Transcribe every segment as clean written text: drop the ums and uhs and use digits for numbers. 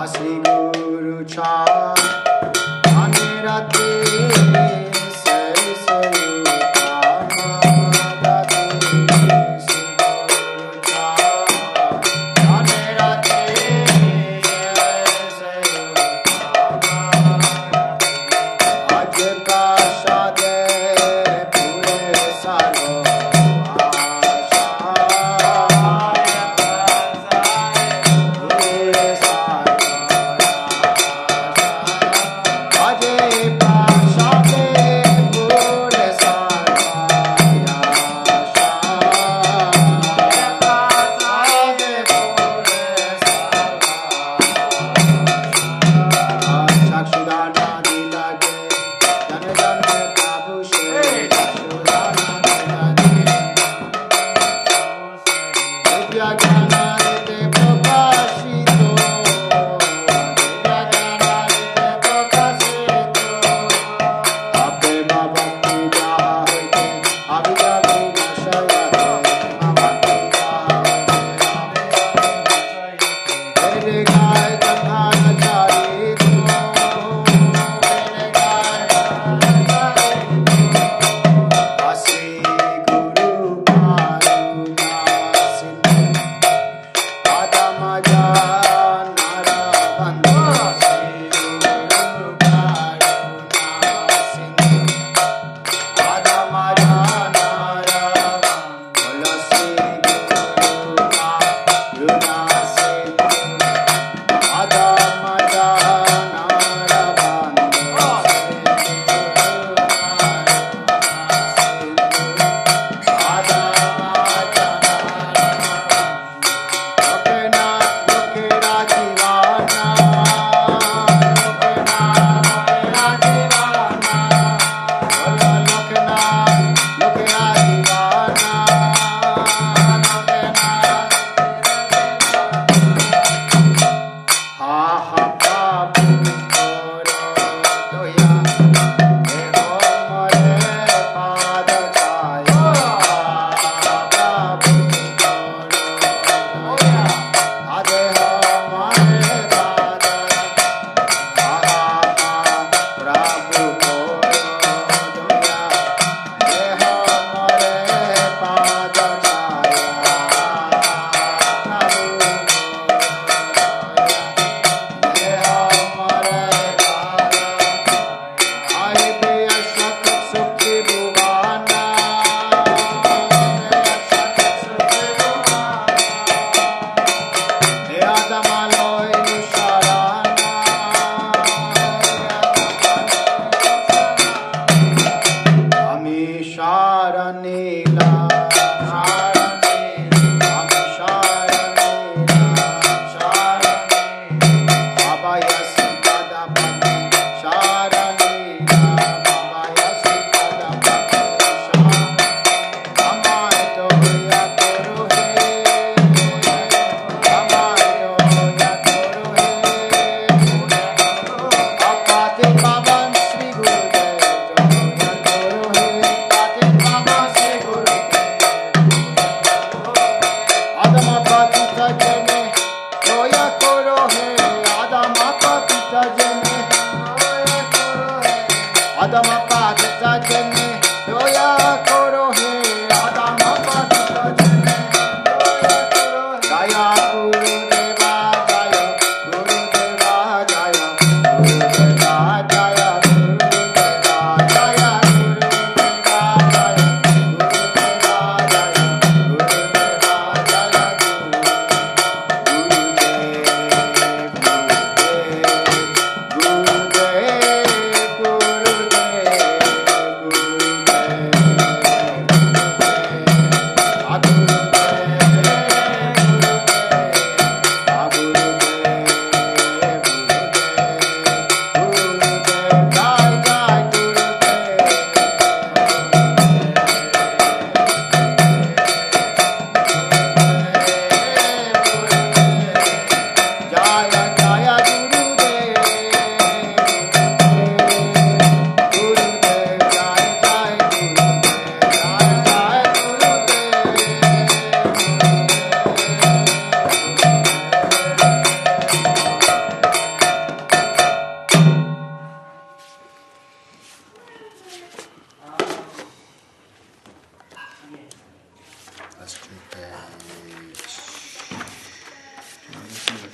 Asri Guru Cha Anirati Sai Sai Madati Sri Guru Cha Anirati Sai Sai Aj Kashade Pure Sarva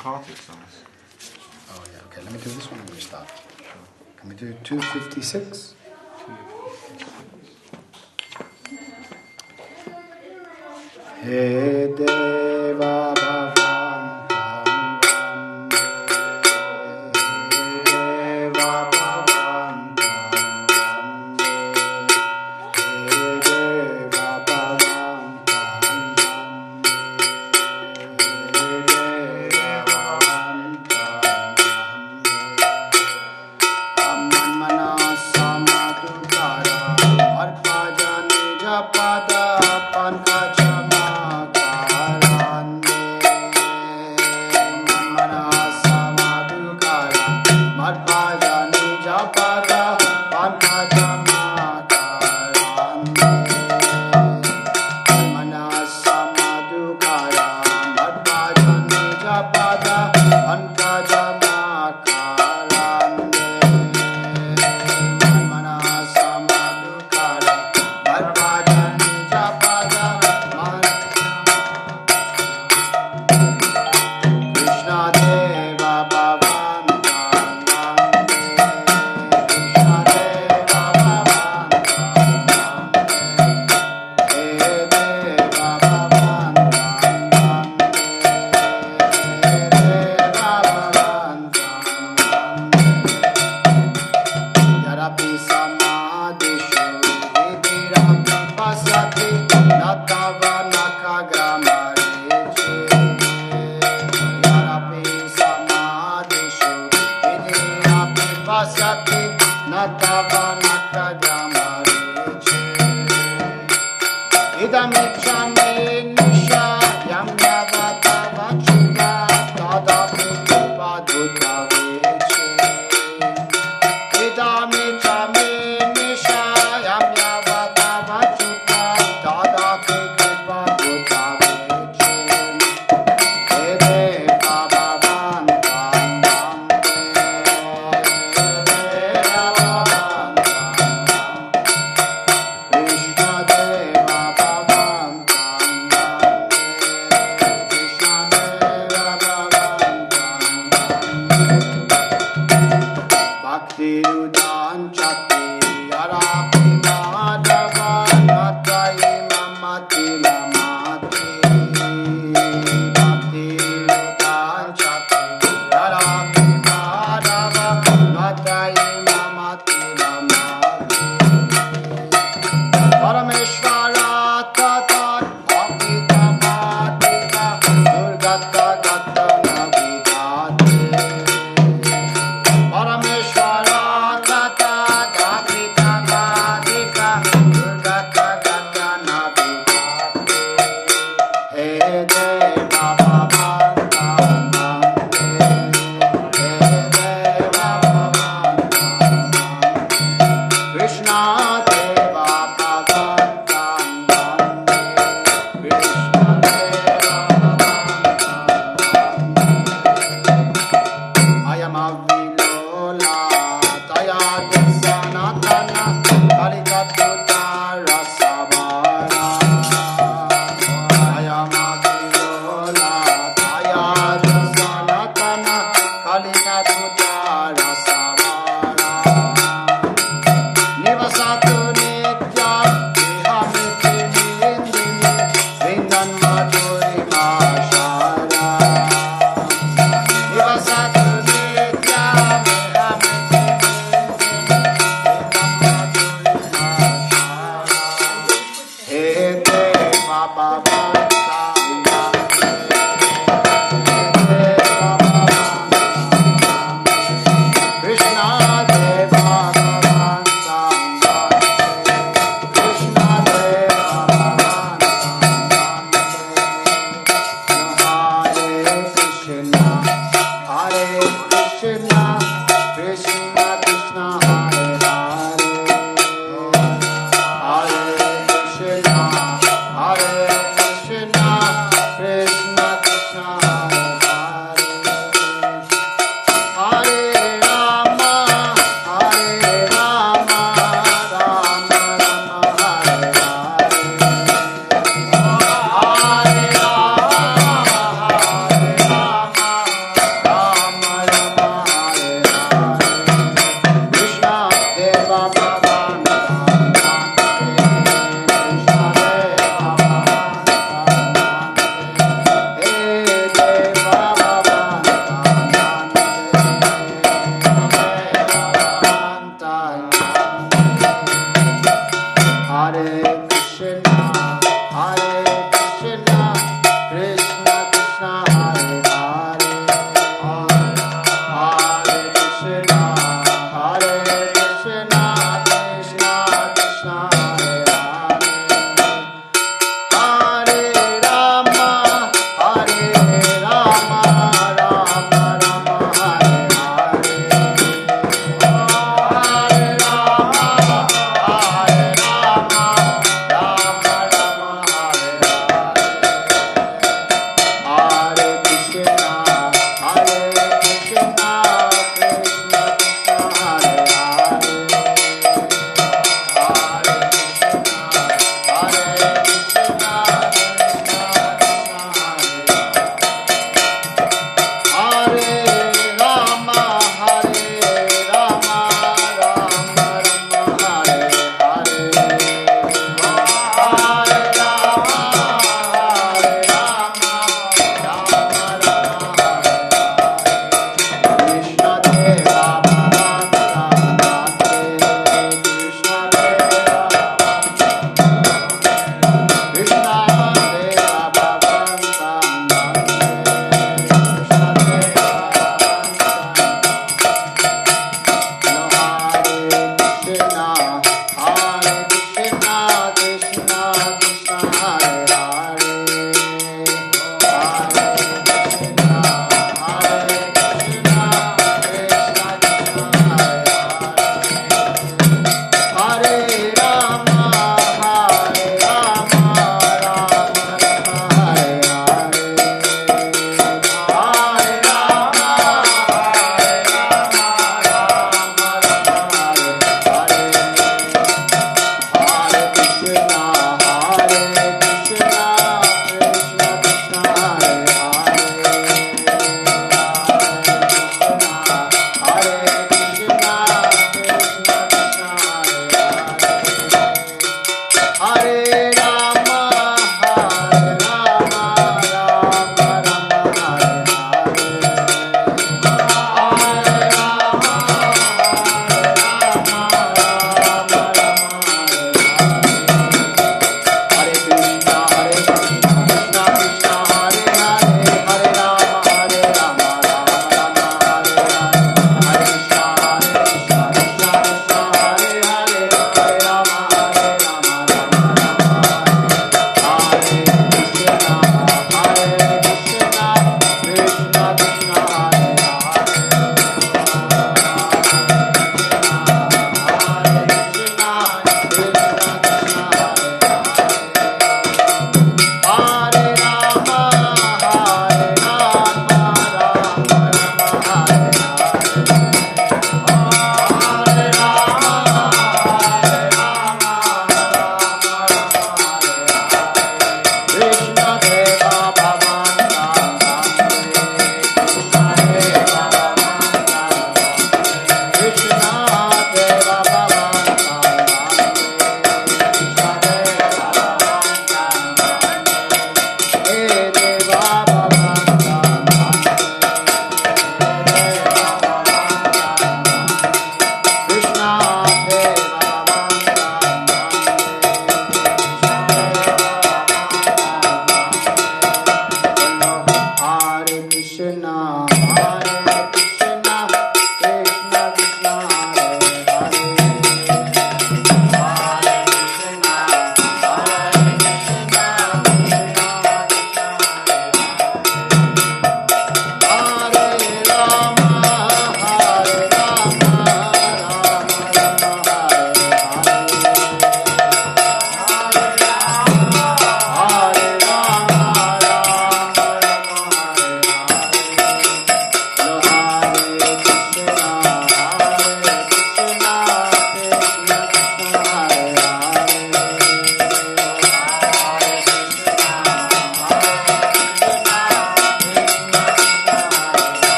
Kartik songs. Oh yeah, okay, let me do this one and we start. Can we do 256? He Deva Bhavam Deva Bhavam Deva Bhavam Manmana Samadukara Arpa Jani Japada Pankajama Kara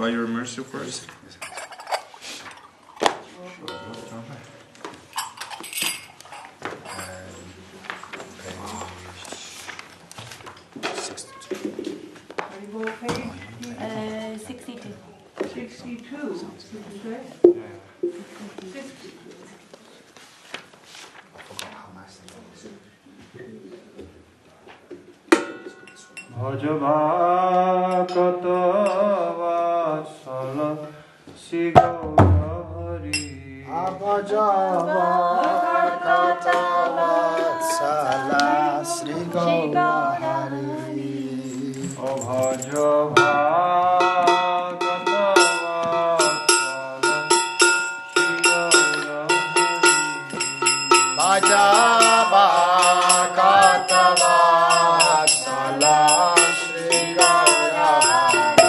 by your mercy first. Page 62. 62. Did you say? 62. Bhajavakatavatsala Sri Gaurahari Abhajavakatavatsala Sri Gaurahari Bhajavakatavatsala Sri Gaurahari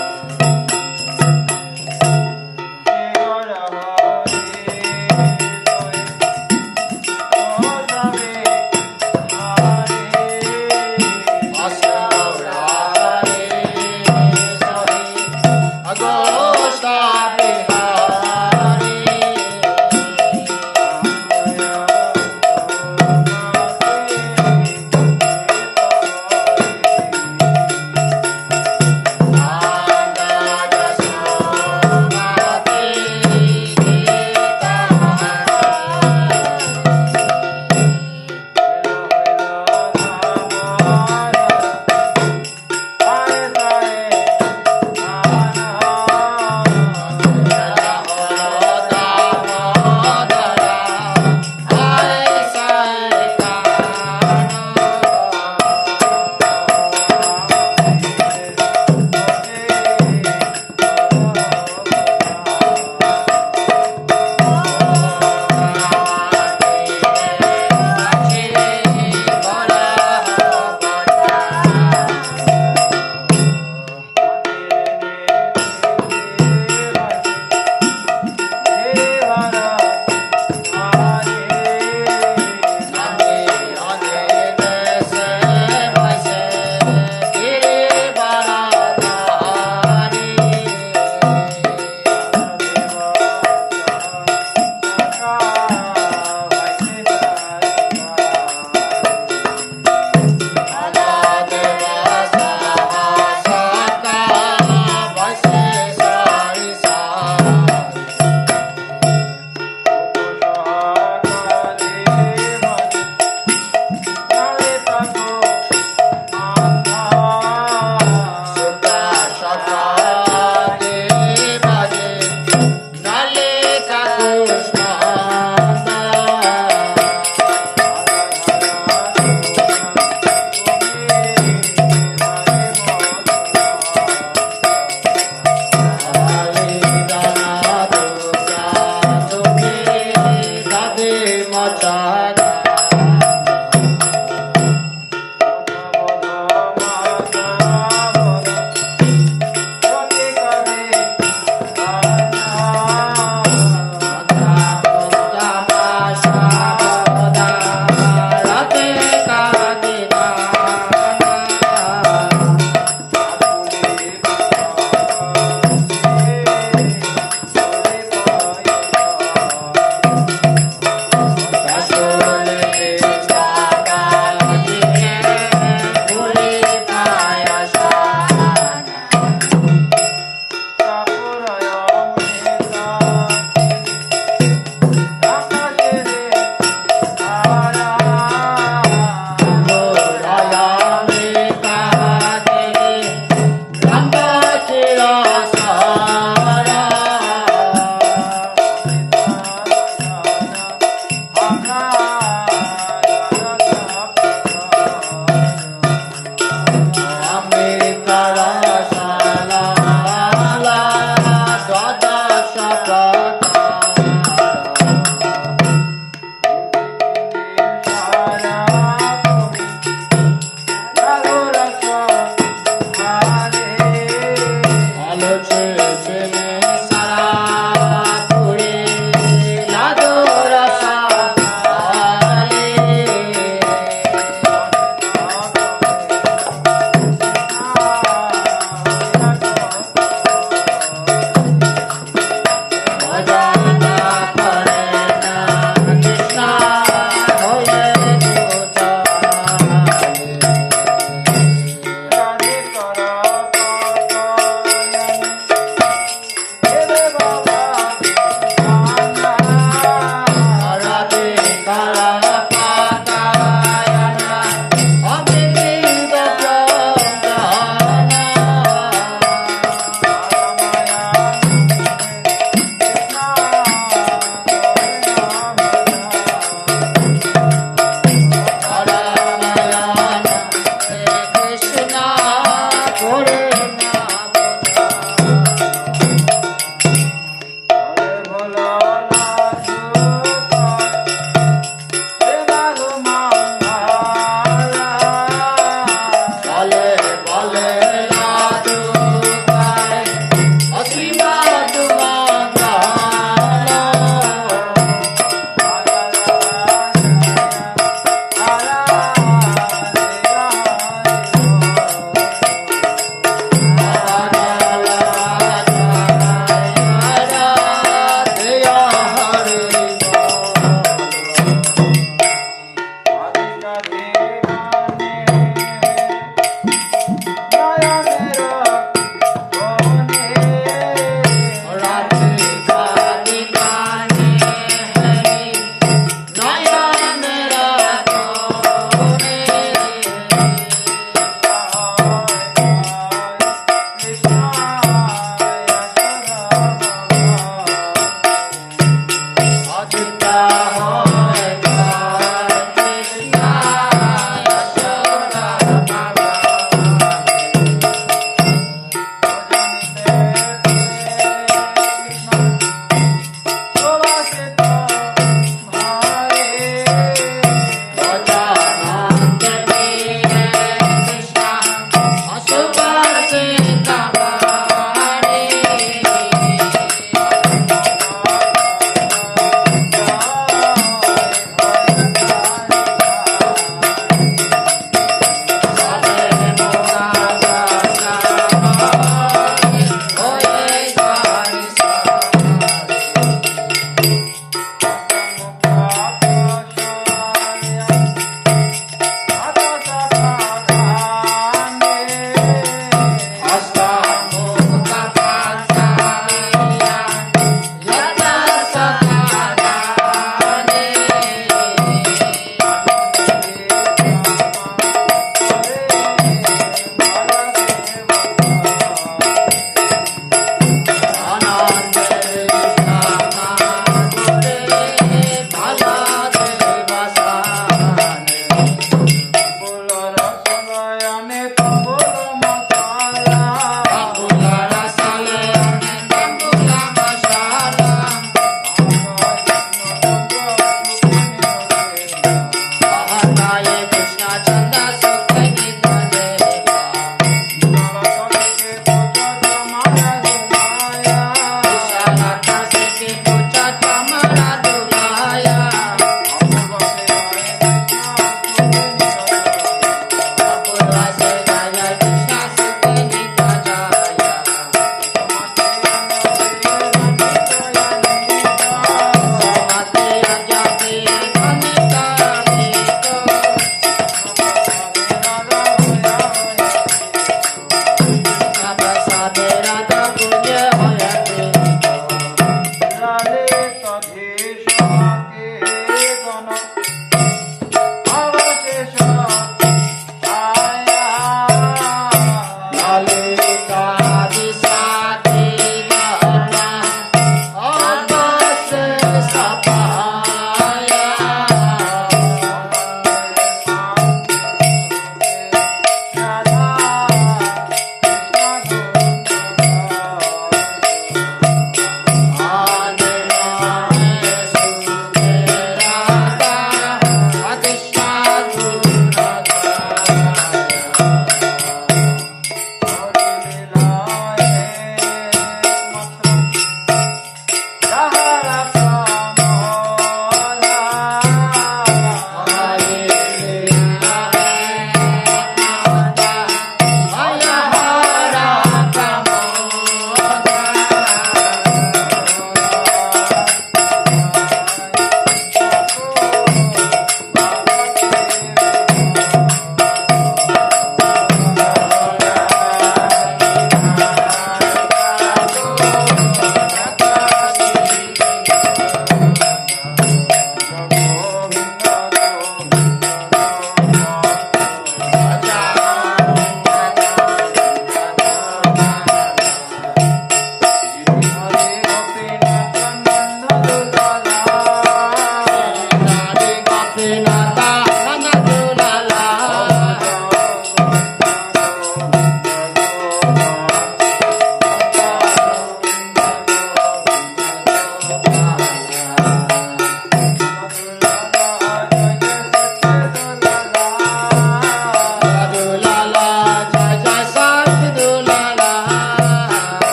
Srila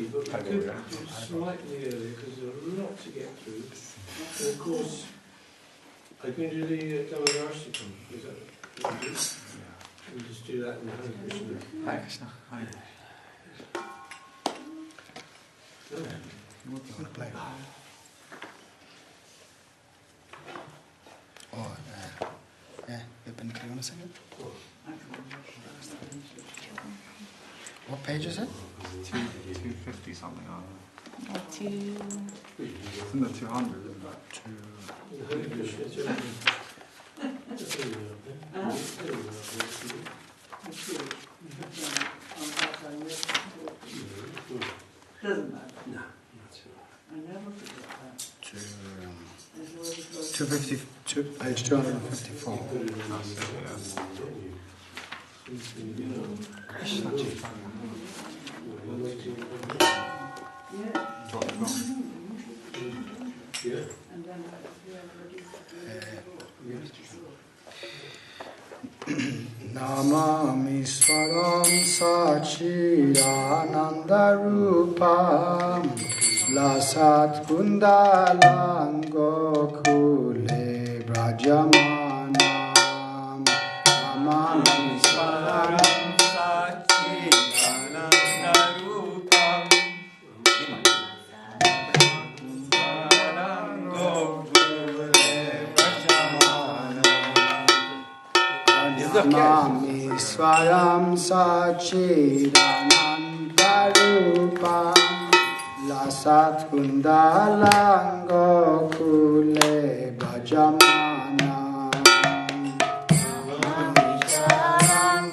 2:30, but we could do slightly earlier because there's a lot to get through. And of course, are you going to do the Dhammadarshikam? Is that what you do? We'll just do that in Hare Krishna. Hare Krishna. Hare. You want to play? Oh, yeah, Vipin, do you want to sing it? What page is it? 250 something on Two. It's in the 200, isn't it? Hare Krishna, Doesn't matter. No. I never forget that. 252, page 254. And then Namami Svaram Sachidanandarupam Lasat Kundalam Gokule Brajamanam Namami Svaram Sachidanandarupam Namami Svaram Sachidanandarupam Lasat Kundalam Gokule Brajamanam Namami Svaram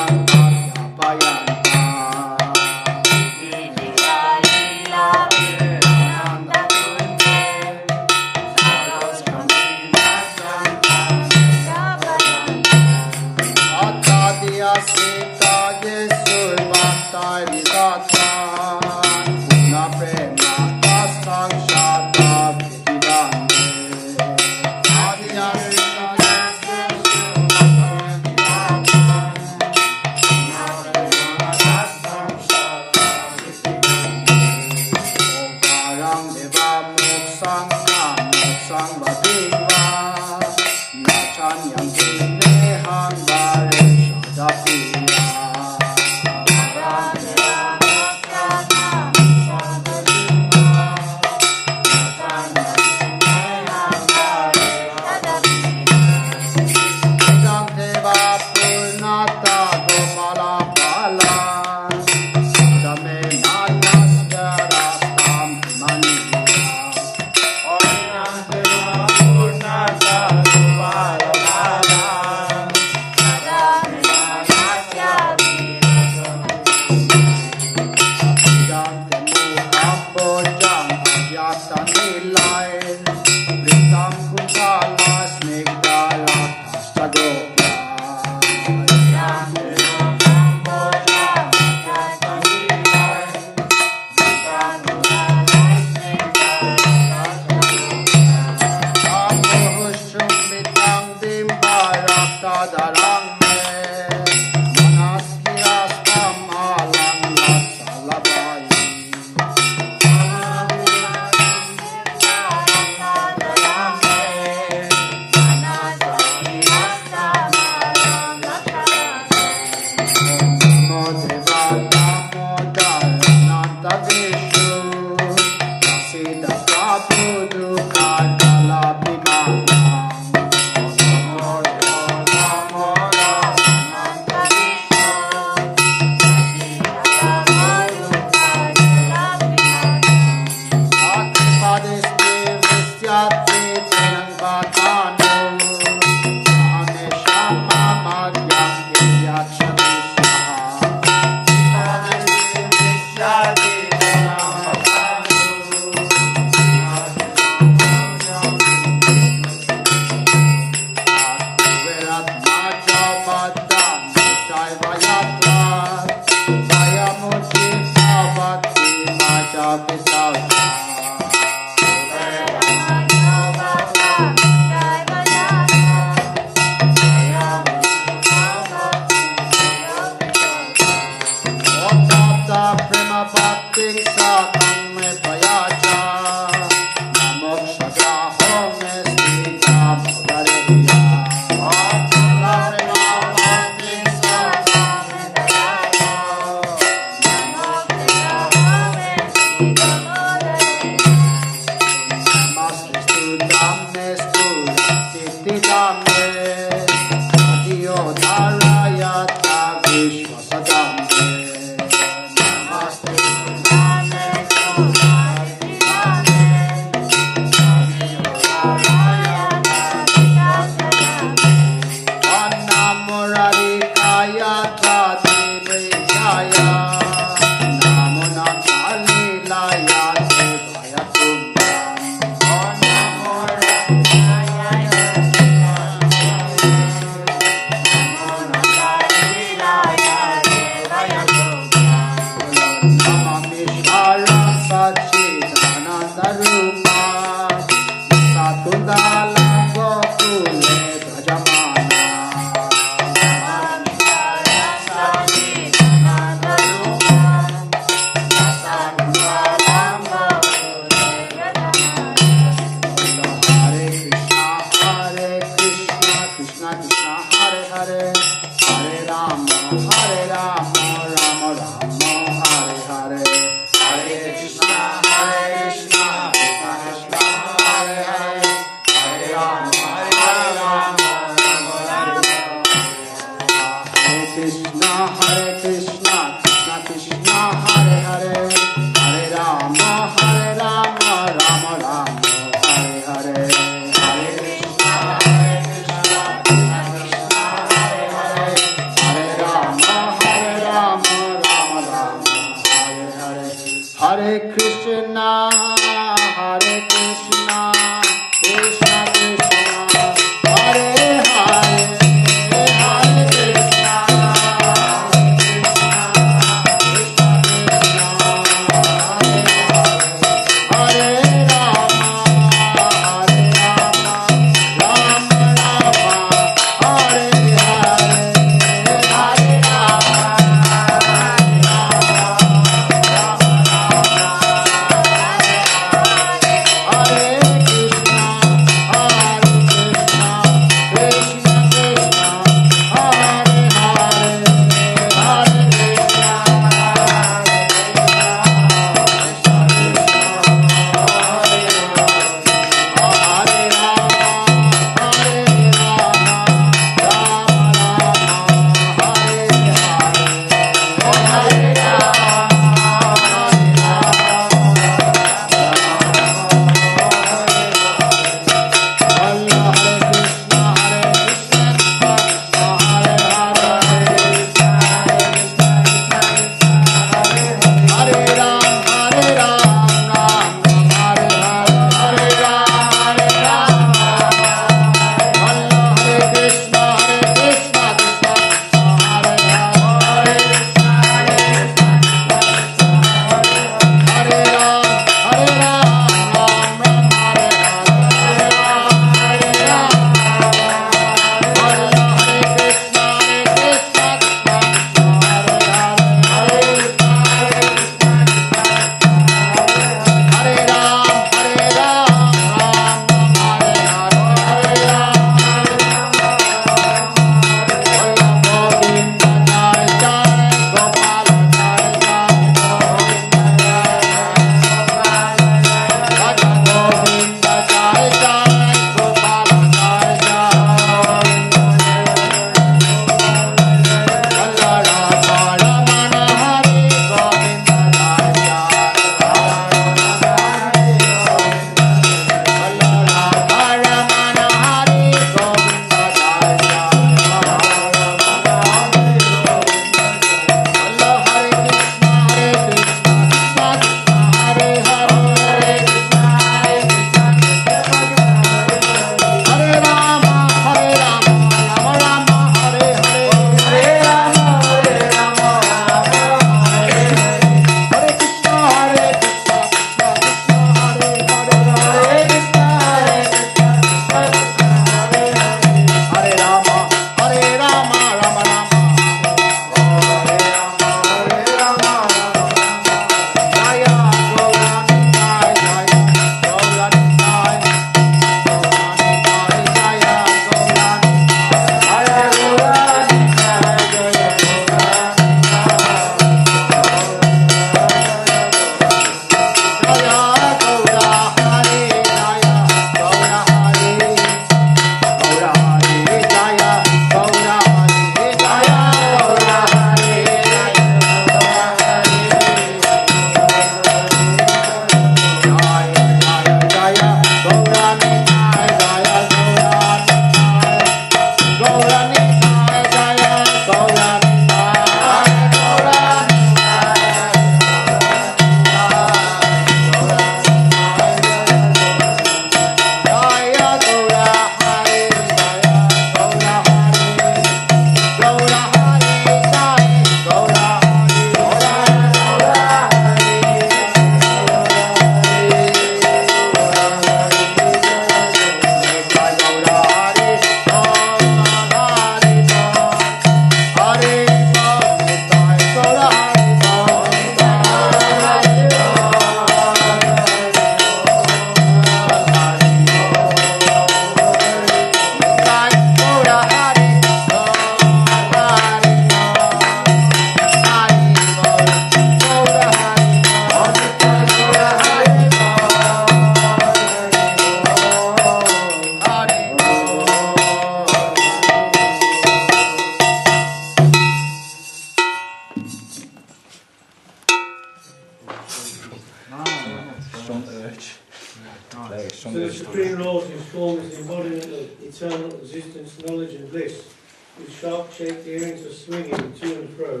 Supreme Lord, whose form is the embodiment of eternal existence, knowledge and bliss, whose sharp-shaped earrings are swinging to and fro,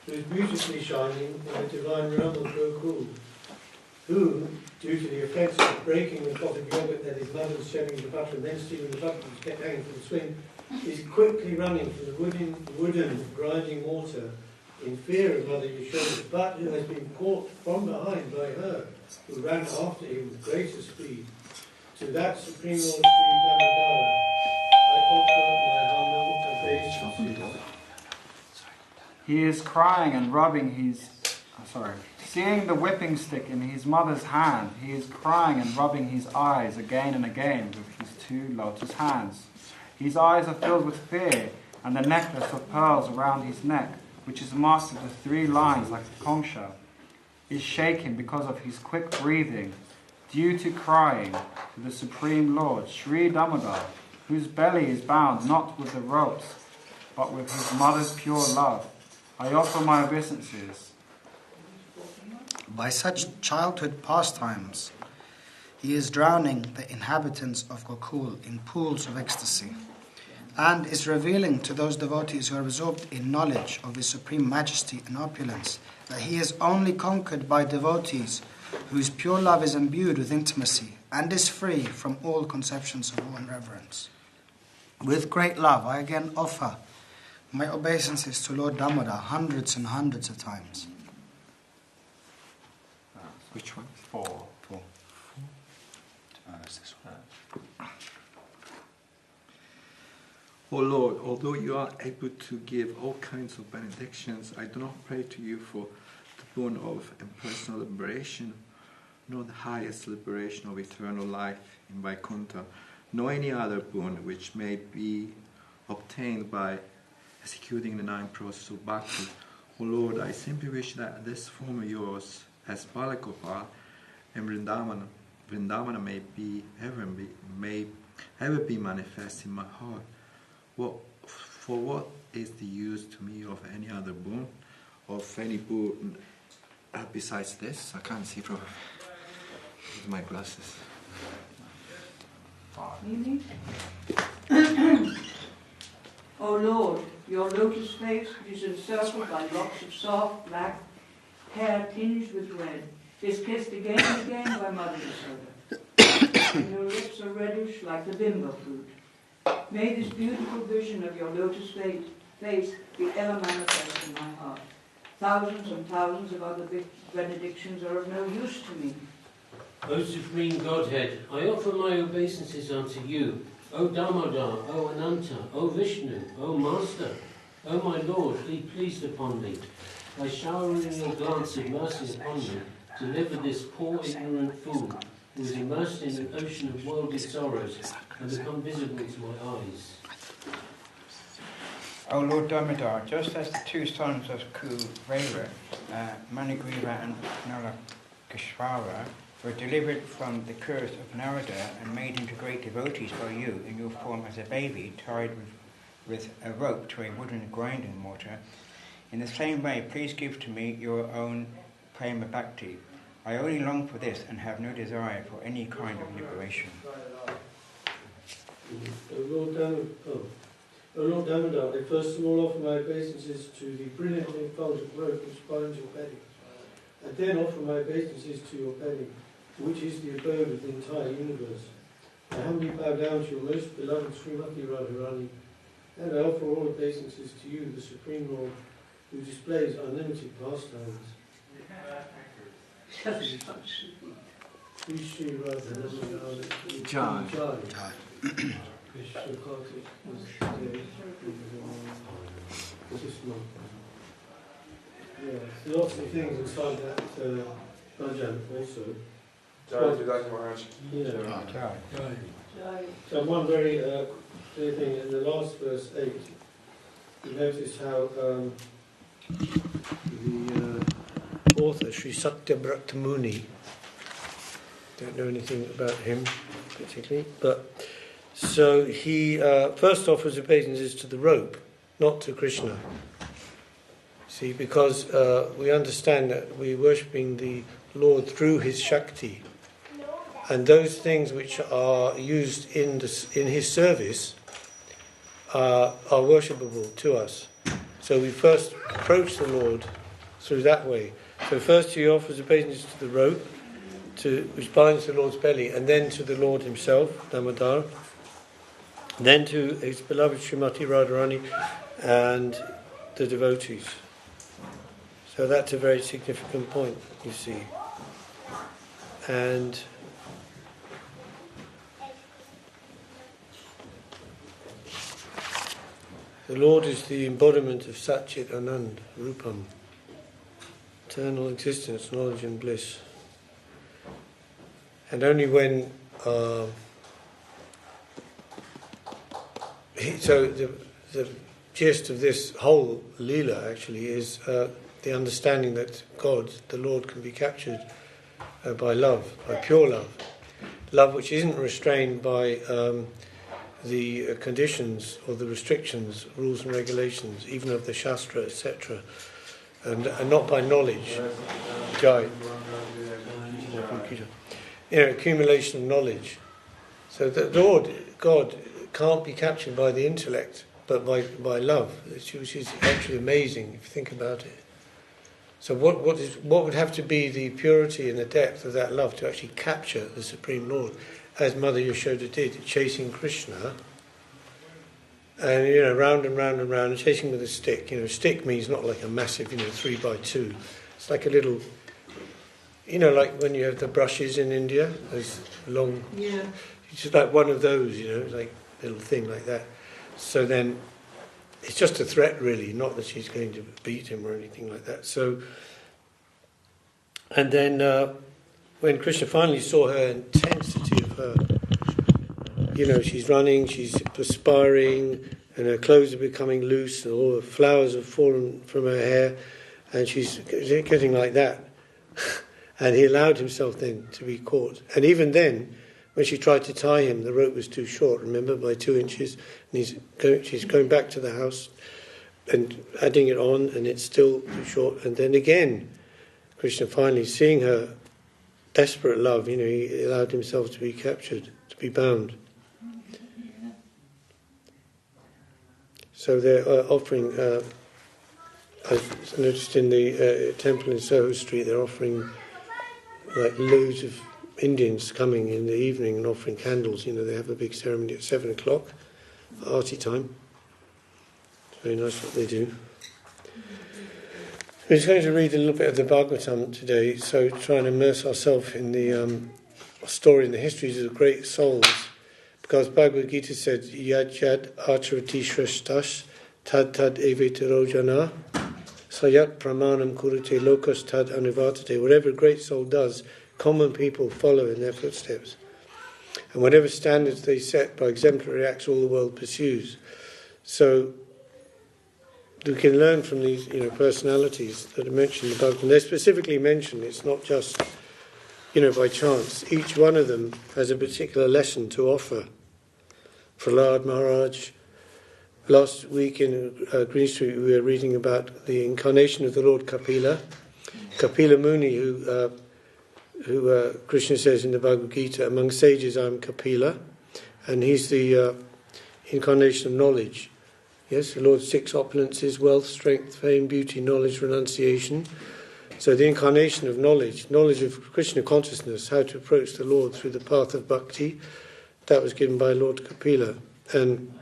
who is beautifully shining in the divine realm of Gokul, who, due to the offence of breaking the pot of yogurt that his mother was sharing the butter and then stealing the butter which kept hanging from the swing, is quickly running from the wooden grinding water in fear of Mother Yashoda, but who has been caught from behind by her, who ran after him with greater speed. To that Supreme Lord Sri Damodara, I offer my humble obeisances. He is crying and rubbing his... Seeing the whipping stick in his mother's hand, he is crying and rubbing his eyes again and again with his two lotus hands. His eyes are filled with fear, and the necklace of pearls around his neck, which is masked with 3 lines like a conch shell, is shaking because of his quick breathing, due to crying to the Supreme Lord, Sri Damodar, whose belly is bound not with the ropes, but with his mother's pure love. I offer my obeisances. By such childhood pastimes, he is drowning the inhabitants of Gokul in pools of ecstasy, and is revealing to those devotees who are absorbed in knowledge of his supreme majesty and opulence that he is only conquered by devotees whose pure love is imbued with intimacy and is free from all conceptions of awe and reverence. With great love, I again offer my obeisances to Lord Damodar hundreds and hundreds of times. Which one? 4. It's this one. O Lord, although you are able to give all kinds of benedictions, I do not pray to you for the boon of impersonal liberation, nor the highest liberation of eternal life in Vaikuntha, nor any other boon which may be obtained by executing the 9 processes of bhakti. O Lord, I simply wish that this form of yours, as Balagopal and Vrindavana may ever be manifest in my heart. For what is the use to me of any other boon, of any boon besides this? I can't see from with my glasses. Meaning? O Lord, your lotus face, which is encircled by locks of soft black hair tinged with red, is kissed again and again by Mother Yashoda, and your lips are reddish like the bimba fruit. May this beautiful vision of your lotus face be ever manifest in my heart. Thousands and thousands of other benedictions are of no use to me. O Supreme Godhead, I offer my obeisances unto you. O Damodar, O Ananta, O Vishnu, O Master, O my Lord, be pleased upon me. By showering your glance of mercy upon me, deliver this poor ignorant fool who is immersed in an ocean of worldly sorrows and become visible to my eyes. O Lord Damodar, just as the 2 sons of Kuvera, Manigriva and Nalakeshvara, were delivered from the curse of Narada and made into great devotees by you in your form as a baby tied with a rope to a wooden grinding mortar, in the same way, please give to me your own prema bhakti. I only long for this and have no desire for any kind of liberation. O Lord Damodar, I first of all offer my obeisances to the brilliantly effulgent rope which binds your belly. I then offer my obeisances to your belly, which is the abode of the entire universe. I humbly bow down to your most beloved Srimati Radharani, and I offer all obeisances to you, the Supreme Lord, who displays unlimited pastimes. Shri Shri Radharani Jai. Yeah, lots of things inside that bhajan also. Tridandi Maharaj. Yeah. So one very clear thing in the last verse 8, you notice how the author, Sri Satyabrata Muni, don't know anything about him particularly, but so he first offers obeisances to the rope, not to Krishna. See, because we understand that we're worshipping the Lord through his Shakti, and those things which are used in his service are worshipable to us. So we first approach the Lord through that way. So first he offers obeisance to the rope, which binds the Lord's belly, and then to the Lord himself, Damodar, then to his beloved Srimati Radharani and the devotees. So that's a very significant point, you see. And the Lord is the embodiment of Satchit Anand, Rupam, eternal existence, knowledge and bliss. And only when so the gist of this whole Leela actually is the understanding that God, the Lord, can be captured by love, by pure love. Love which isn't restrained by the conditions or the restrictions, rules and regulations, even of the Shastra, etc. And not by knowledge. Jai. Accumulation of knowledge. So the Lord, God, can't be captured by the intellect, but by love, which is actually amazing if you think about it. So what would have to be the purity and the depth of that love to actually capture the Supreme Lord, as Mother Yashoda did, chasing Krishna, and round and round and round, and chasing with a stick. Stick means not like a massive 3x2. It's like a little, like when you have the brushes in India, those long. Yeah. It's just like one of those, like a little thing like that. So then, it's just a threat, really, not that she's going to beat him or anything like that. So, and then when Krishna finally saw her intensity of her, she's running, she's perspiring, and her clothes are becoming loose, and all the flowers have fallen from her hair, and she's getting like that. And he allowed himself then to be caught. And even then, when she tried to tie him, the rope was too short, remember, by 2 inches. And she's going back to the house and adding it on, and it's still too short. And then again, Krishna finally, seeing her desperate love, he allowed himself to be captured, to be bound. So they're offering, I noticed in the temple in Soho Street, they're offering like loads of Indians coming in the evening and offering candles. They have a big ceremony at 7 o'clock, arti time. It's very nice what they do. We're just going to read a little bit of the Bhagavatam today, so try and immerse ourselves in the story and the histories of the great souls, because Bhagavad Gita said, Yad Yad Acharati Shreshtash Tad Tad Evetaro Jana Sayat Pramanam Kurute Lokas Tad Anuvartate. Whatever a great soul does, common people follow in their footsteps. And whatever standards they set by exemplary acts, all the world pursues. So we can learn from these personalities that are mentioned above. And they're specifically mentioned. It's not just by chance. Each one of them has a particular lesson to offer. Prahlad Maharaj. Last week in Green Street we were reading about the incarnation of the Lord Kapila. Kapila Muni, who Krishna says in the Bhagavad Gita, among sages I am Kapila, and he's the incarnation of knowledge. Yes, the Lord's 6 opulences: wealth, strength, fame, beauty, knowledge, renunciation. So the incarnation of knowledge of Krishna consciousness, how to approach the Lord through the path of bhakti, that was given by Lord Kapila. And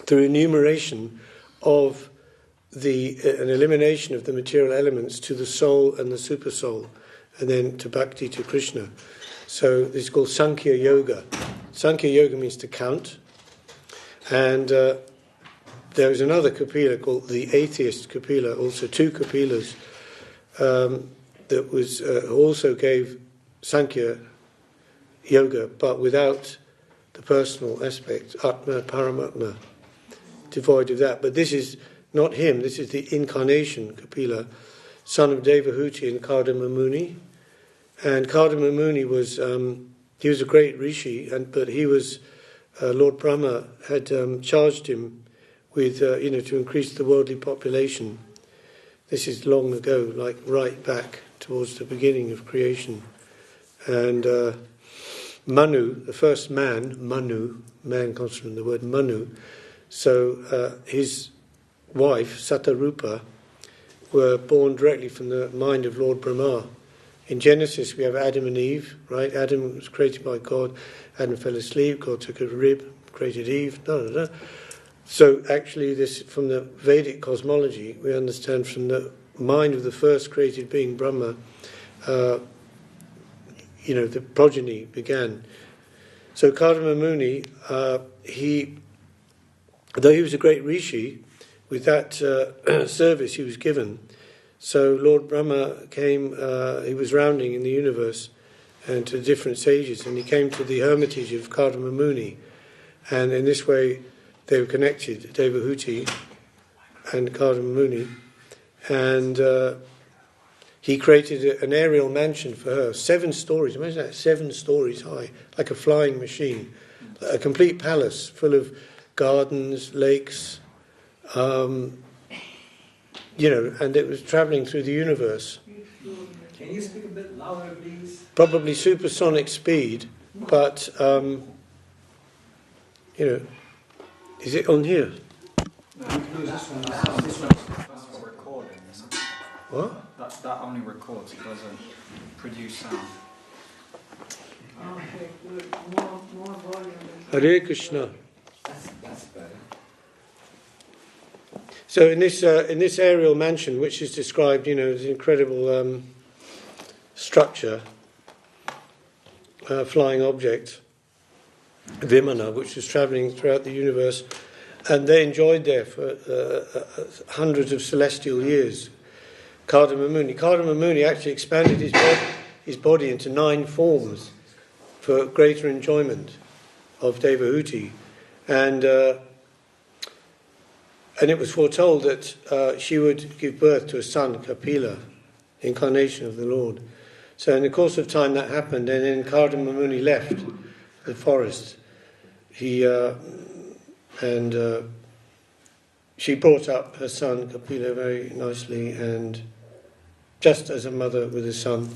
through enumeration of an elimination of the material elements to the soul and the super soul, and then to bhakti, to Krishna. So this is called Sankhya Yoga. Sankhya Yoga means to count. And there was another Kapila called the atheist Kapila, also 2 Kapilas, that was also gave Sankhya Yoga, but without the personal aspect, Atma, Paramatma, devoid of that. But this is not him, this is the incarnation Kapila, son of Devahuti and Kardama Muni. And Kardama Muni was he was a great rishi, but he was Lord Brahma had charged him with to increase the worldly population. This is long ago, like right back towards the beginning of creation, and Manu, the first man, Manu, man comes from the word Manu, so his wife, Satarupa, were born directly from the mind of Lord Brahma. In Genesis we have Adam and Eve, right? Adam was created by God, Adam fell asleep, God took a rib, created Eve, So actually this, from the Vedic cosmology, we understand from the mind of the first created being, Brahma, the progeny began. So Kardama Muni, though he was a great rishi, with that service he was given, so Lord Brahma came, he was rounding in the universe and to different sages, and he came to the hermitage of Kardama Muni, and in this way they were connected, Devahuti and Kardama Muni, and he created an aerial mansion for her, 7 stories, imagine that, 7 stories high, like a flying machine, a complete palace full of gardens, lakes, and it was travelling through the universe. Can you speak a bit louder, please? Probably supersonic speed, but, is it on here? No, this one's recording, isn't it? What? That only records, it doesn't produce sound. Okay, good. More volume. Hare Krishna. That's better. So in this aerial mansion, which is described, as an incredible structure, flying object, Vimana, which was travelling throughout the universe, and they enjoyed there for hundreds of celestial years. Kardama Muni actually expanded his body into 9 forms for greater enjoyment of Devahuti, and it was foretold that she would give birth to a son, Kapila, incarnation of the Lord. So in the course of time that happened, and then Kardama Muni left the forest. She brought up her son Kapila very nicely, and just as a mother with a son,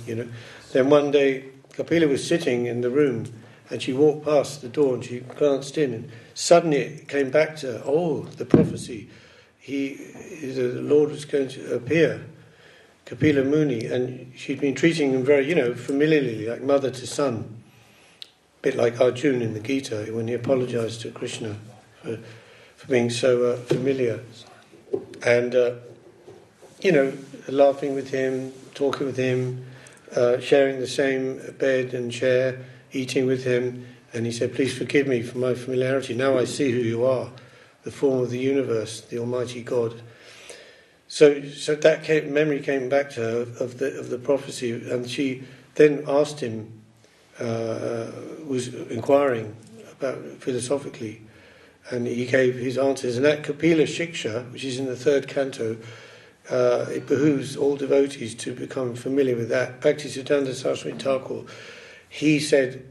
Then one day Kapila was sitting in the room, and she walked past the door and she glanced in, and suddenly it came back to her, the prophecy. The Lord was going to appear, Kapila Muni, and she'd been treating him very, familiarly, like mother to son. A bit like Arjuna in the Gita, when he apologized to Krishna for being so familiar. And, laughing with him, talking with him, sharing the same bed and chair, eating with him. And he said, please forgive me for my familiarity. Now I see who you are, the form of the universe, the Almighty God. So that memory came back to her of the prophecy, and she then asked him, was inquiring about philosophically, and he gave his answers. And that Kapila Shiksha, which is in the 3rd canto, it behooves all devotees to become familiar with that. Bhaktisiddhanta Saraswati Thakur, he said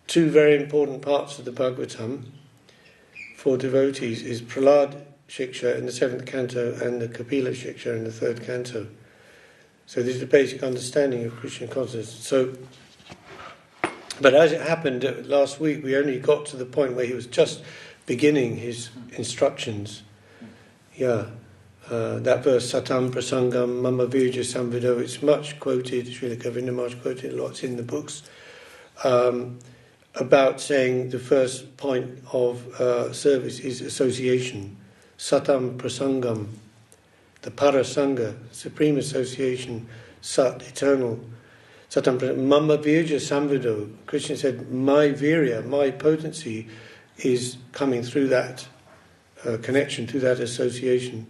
2 very important parts of the Bhagavatam for devotees is Prahlad Shiksha in the 7th canto and the Kapila Shiksha in the 3rd canto. So this is the basic understanding of Krishna consciousness. But as it happened last week, we only got to the point where he was just beginning his instructions. That verse, Satam Prasangam Mama Virja Samvido, it's much quoted, Srila Govinda Maharaj quoted lots in the books, about saying the first point of service is association. Satam Prasangam, the Parasanga, supreme association, Sat, eternal. Satam Prasangam, Mama Virja Samvido, Krishna said, my virya, my potency is coming through that connection, through that association.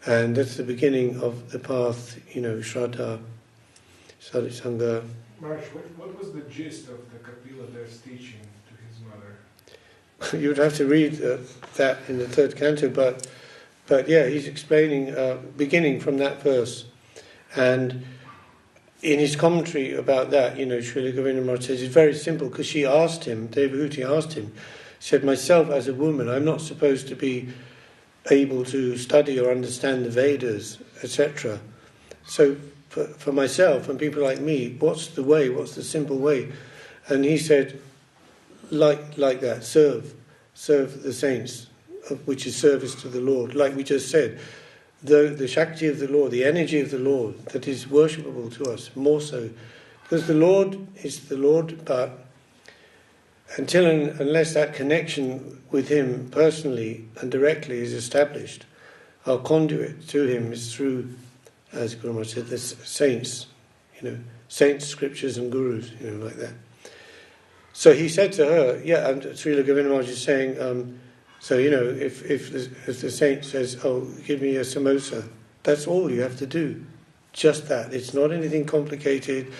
And that's the beginning of the path, Shraddha, Sadhisanga. Maharaj, what was the gist of the Kapila Dev's teaching to his mother? You would have to read that in the 3rd canto, but he's explaining, beginning from that verse. And in his commentary about that, Srila Govinda Maharaj says it's very simple, because she asked him, Devahuti asked him, said, myself as a woman, I'm not supposed to be able to study or understand the Vedas, etc. So for myself and people like me, what's the way? What's the simple way? And he said, like that. Serve the saints, which is service to the Lord. Like we just said, the Shakti of the Lord, the energy of the Lord, that is worshipable to us, more so. Because the Lord is the Lord, but unless that connection with Him personally and directly is established, our conduit to Him is through, as Guru Maharaj said, the saints, saints, scriptures and gurus, like that. So he said to her, and Srila Govinda Maharaj is saying, if the saint says, oh, give me a samosa, that's all you have to do. Just that. It's not anything complicated.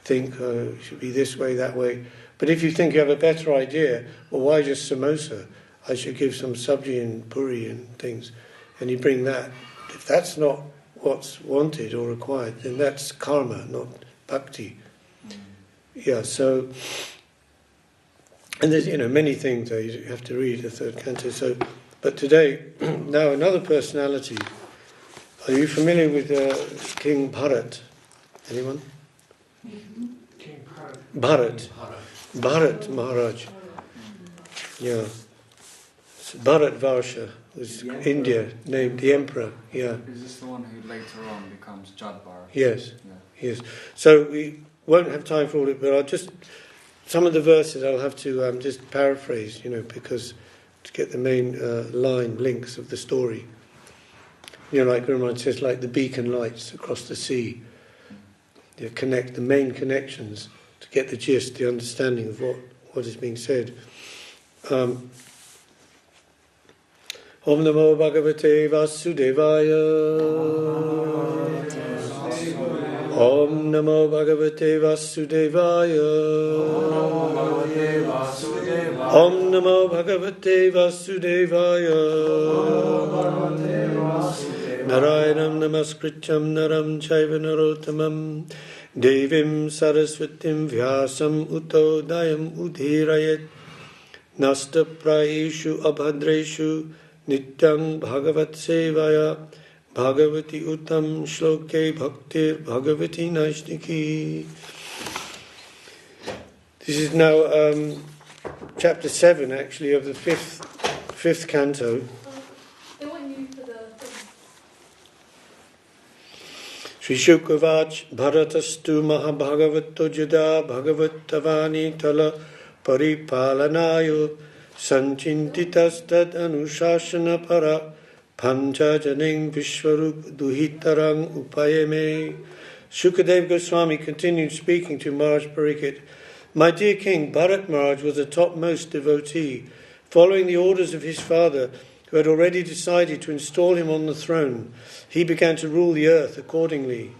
Think it should be this way, that way. But if you think you have a better idea, well, why just samosa? I should give some sabji and puri and things. And you bring that. If that's not what's wanted or required, then that's karma, not bhakti. Yeah, so... And there's, many things there. You have to read the third canto. So, but today, now another personality. Are you familiar with King Bharat? Anyone? King Bharat. Bharat Maharaj. Yeah. So Bharat Varsha was India, named the emperor. Yeah. Is this the one who later on becomes Jadbar? Yes. Yeah. Yes. So we won't have time for all it, but I'll just... Some of the verses I'll have to just paraphrase, because to get the main line links of the story. Like Guru Maharaj says, like the beacon lights across the sea. Connect the main connections to get the gist, the understanding of what is being said. Om Namo Bhagavate Vasudevaya. Om Namo Bhagavate Vasudevaya. Om Namo Bhagavate Vasudevaya. Narayanam Namaskrityam Naram Chaiva Narottamam Devim Saraswatim Vyasam Uto Dayam Udhirayat Nasta Prayeshu Abhadreshu Nityam Bhagavat Sevaya Bhagavati Uttam Shloke Bhaktir Bhagavati Naishniki. This is now chapter 7, actually, of the fifth canto. They want you for the thing. Sri Shukavach Bharatastu Mahabhagavato Jada Bhagavatavani Tala Paripalanayo Sanchintitastad Anushasana Para Panchajaning Vishwarup Duhitarang Upayame. Shukadev Goswami continued speaking to Maharaj Pariksit. My dear king, Bharat Maharaj was a topmost devotee, following the orders of his father, who had already decided to install him on the throne. He began to rule the earth accordingly.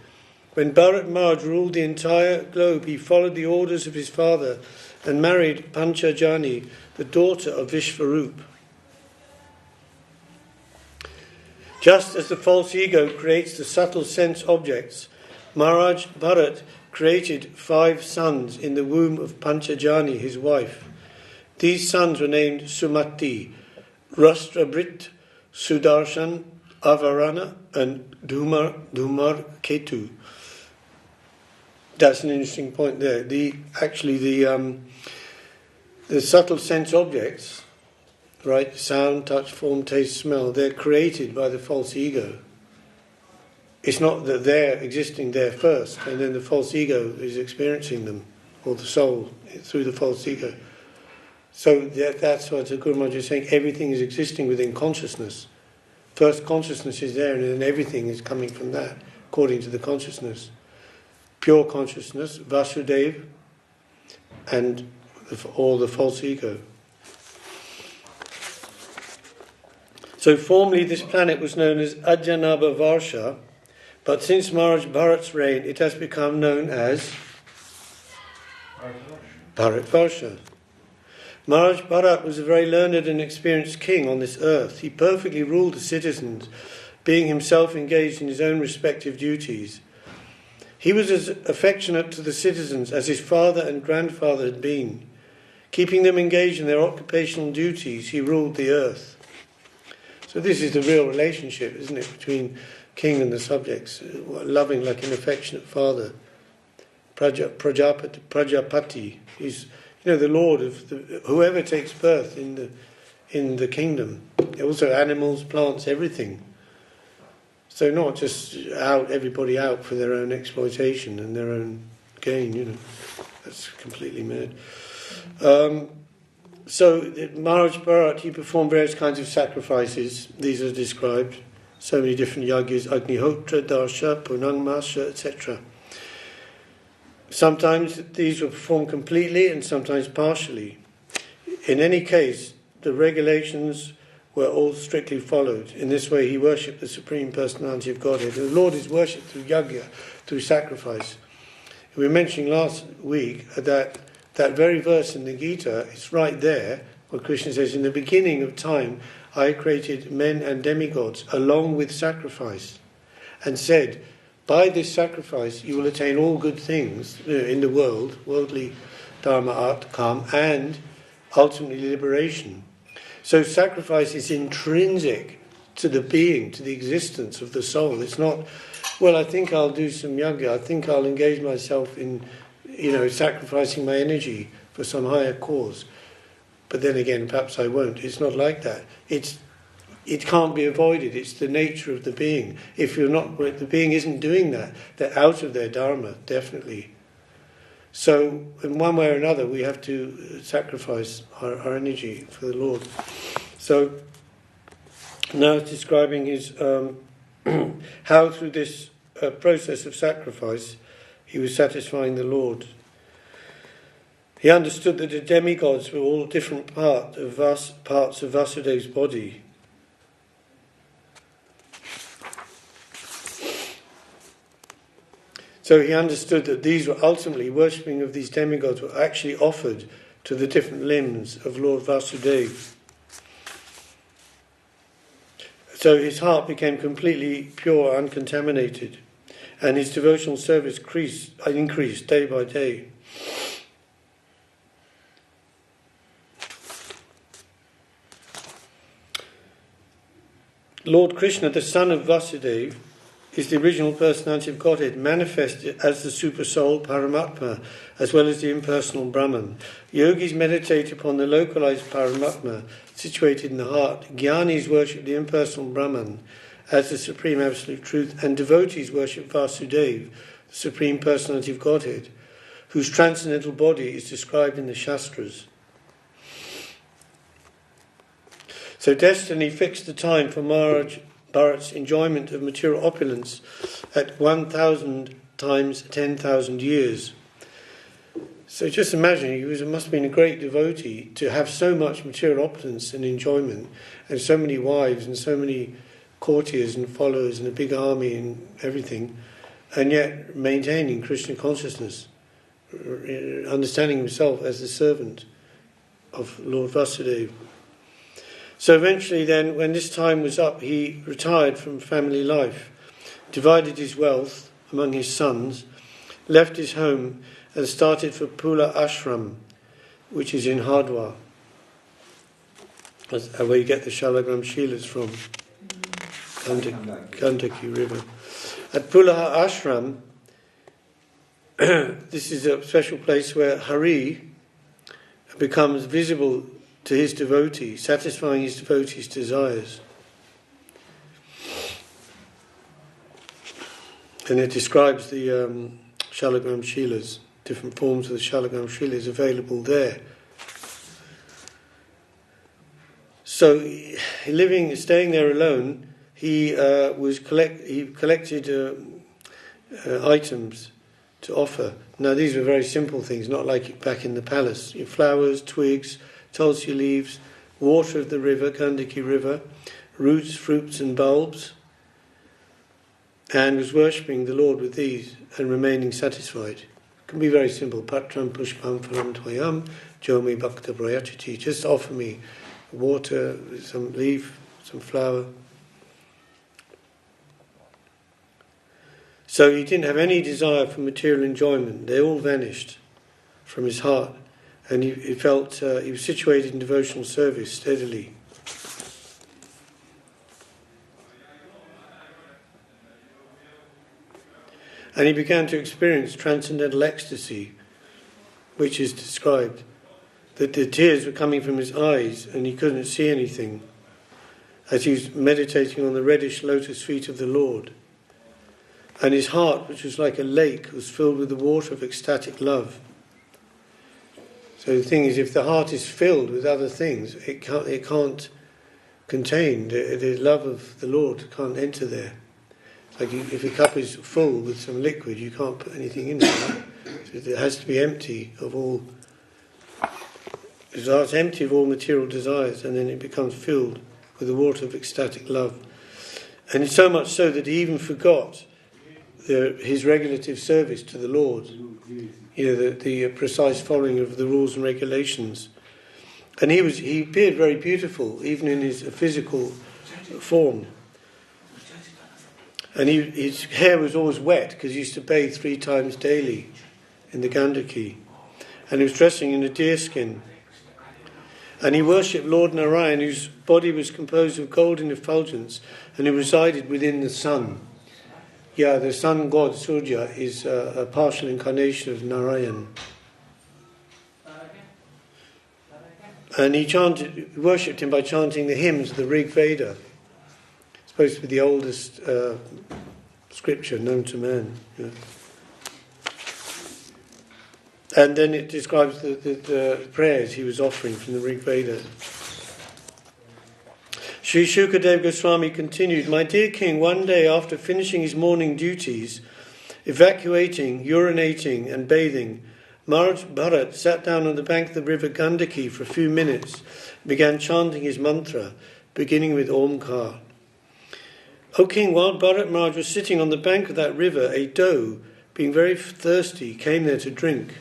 When Bharat Maharaj ruled the entire globe, he followed the orders of his father and married Panchajani, the daughter of Vishwarup. Just as the false ego creates the subtle sense objects, Maharaj Bharat created 5 sons in the womb of Panchajani, his wife. These sons were named Sumati, Rashtrabrit, Sudarshan, Avarana, and Dhumar Ketu. That's an interesting point there. The subtle sense objects, right? Sound, touch, form, taste, smell, they're created by the false ego. It's not that they're existing there first and then the false ego is experiencing them, or the soul through the false ego. So that's what the Guru Maharaj is saying. Everything is existing within consciousness. First consciousness is there and then everything is coming from that, according to the consciousness. Pure consciousness, Vasudeva, and all the false ego. So formerly this planet was known as Ajjanabha Varsha, but since Maharaj Bharat's reign it has become known as Bharat Varsha. Maharaj Bharat was a very learned and experienced king on this earth. He perfectly ruled the citizens, being himself engaged in his own respective duties. He was as affectionate to the citizens as his father and grandfather had been. Keeping them engaged in their occupational duties, he ruled the earth. So this is the real relationship, isn't it, between king and the subjects, loving like an affectionate father. Prajapati, he's the Lord of whoever takes birth in the kingdom. Also animals, plants, everything. So not just everybody out for their own exploitation and their own gain, That's completely mad. So Maharaj Bharat, he performed various kinds of sacrifices. These are described. So many different yagyas, Agnihotra, Darsha, Punangmasha, etc. Sometimes these were performed completely and sometimes partially. In any case, the regulations were all strictly followed. In this way, he worshipped the Supreme Personality of Godhead. The Lord is worshipped through yajna, through sacrifice. We mentioned last week that very verse in the Gita is right there, where Krishna says, in the beginning of time, I created men and demigods along with sacrifice, and said, by this sacrifice you will attain all good things in the world, worldly dharma, art, kam, and ultimately liberation. So sacrifice is intrinsic to the being, to the existence of the soul. It's not, well, I think I'll do some yajna, I think I'll engage myself in, sacrificing my energy for some higher cause. But then again, perhaps I won't. It's not like that. It can't be avoided. It's the nature of the being. If the being isn't doing that, they're out of their dharma, definitely. So, in one way or another, we have to sacrifice our energy for the Lord. So, now it's describing his how through this process of sacrifice he was satisfying the Lord. He understood that the demigods were all different parts of Vasudev's body. So he understood that these were ultimately, worshipping of these demigods were actually offered to the different limbs of Lord Vasudeva. So his heart became completely pure, uncontaminated, and his devotional service increased day by day. Lord Krishna, the son of Vasudeva, is the original personality of Godhead, manifested as the super soul Paramatma, as well as the impersonal Brahman. Yogis meditate upon the localized Paramatma, situated in the heart. Jnanis worship the impersonal Brahman as the supreme absolute truth, and devotees worship Vasudeva, the supreme personality of Godhead, whose transcendental body is described in the Shastras. So destiny fixed the time for Maharaj Bharat's enjoyment of material opulence at 1,000 times 10,000 years. So just imagine, he must have been a great devotee to have so much material opulence and enjoyment, and so many wives and so many courtiers and followers and a big army and everything, and yet maintaining Krishna consciousness, understanding himself as the servant of Lord Vasudeva. So eventually then, when this time was up, he retired from family life, divided his wealth among his sons, left his home and started for Pula Ashram, which is in Hardwar. That's where you get the Shalagram Shilas from, Gandaki River. At Pula Ashram, this is a special place where Hari becomes visible to his devotee, satisfying his devotee's desires. And it describes the Shalagram Shilas, different forms of the Shalagram Shilas available there. So, staying there alone, he collected items to offer. Now these were very simple things, not like back in the palace. Flowers, twigs, tulsi leaves, water of the river, Gandaki River, roots, fruits and bulbs, and was worshipping the Lord with these and remaining satisfied. It can be very simple. Patram pushpam phalam tvayam jomi bhakta prayachati. Just offer me water, some leaf, some flower. So he didn't have any desire for material enjoyment. They all vanished from his heart. And he felt he was situated in devotional service steadily. And he began to experience transcendental ecstasy, which is described that the tears were coming from his eyes and he couldn't see anything as he was meditating on the reddish lotus feet of the Lord. And his heart, which was like a lake, was filled with the water of ecstatic love. So the thing is, if the heart is filled with other things, it can't contain, the love of the Lord can't enter there. It's like if a cup is full with some liquid, you can't put anything in it. Right? So it has to be empty of all. His heart's empty of all material desires, and then it becomes filled with the water of ecstatic love. And it's so much so that he even forgot his regulative service to the Lord. The precise following of the rules and regulations. And he appeared very beautiful, even in his physical form. And his hair was always wet, because he used to bathe 3 times daily in the Gandaki. And he was dressing in a deer skin. And he worshipped Lord Narayan, whose body was composed of golden effulgence, and who resided within the sun. Yeah, the sun god Surya is a partial incarnation of Narayan. And he worshipped him by chanting the hymns of the Rig Veda. It's supposed to be the oldest scripture known to man. Yeah. And then it describes the prayers he was offering from the Rig Veda. Sri Shukadev Goswami continued, "My dear king, one day after finishing his morning duties, evacuating, urinating and bathing, Maharaj Bharat sat down on the bank of the river Gandaki for a few minutes and began chanting his mantra, beginning with Omkar. O king, while Bharat Maharaj was sitting on the bank of that river, a doe, being very thirsty, came there to drink.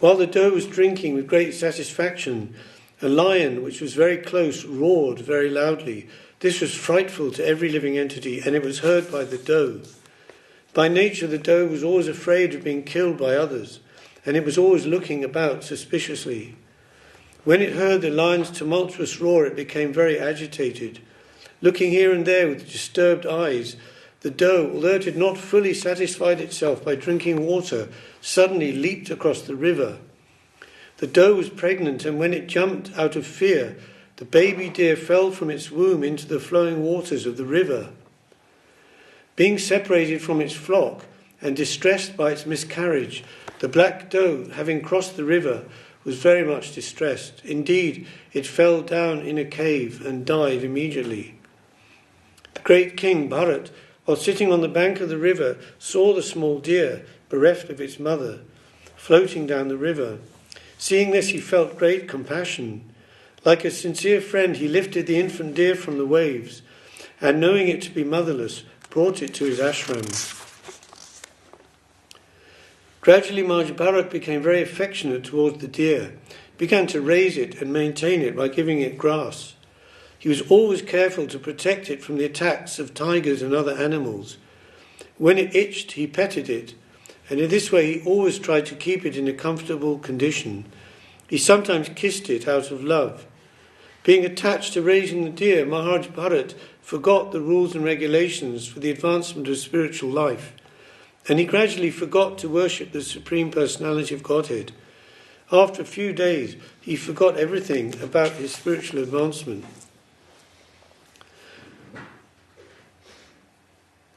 While the doe was drinking with great satisfaction, a lion, which was very close, roared very loudly. This was frightful to every living entity, and it was heard by the doe. By nature, the doe was always afraid of being killed by others, and it was always looking about suspiciously. When it heard the lion's tumultuous roar, it became very agitated. Looking here and there with disturbed eyes, the doe, although it had not fully satisfied itself by drinking water, suddenly leaped across the river. The doe was pregnant, and when it jumped out of fear, the baby deer fell from its womb into the flowing waters of the river. Being separated from its flock and distressed by its miscarriage, the black doe, having crossed the river, was very much distressed. Indeed, it fell down in a cave and died immediately. The great king, Bharat, while sitting on the bank of the river, saw the small deer, bereft of its mother, floating down the river. Seeing this, he felt great compassion. Like a sincere friend, he lifted the infant deer from the waves, and knowing it to be motherless, brought it to his ashram. Gradually, Maharaj Bharat became very affectionate towards the deer, began to raise it and maintain it by giving it grass. He was always careful to protect it from the attacks of tigers and other animals. When it itched, he petted it, and in this way he always tried to keep it in a comfortable condition. He sometimes kissed it out of love. Being attached to raising the deer, Maharaj Bharat forgot the rules and regulations for the advancement of spiritual life, and he gradually forgot to worship the Supreme Personality of Godhead. After a few days, he forgot everything about his spiritual advancement.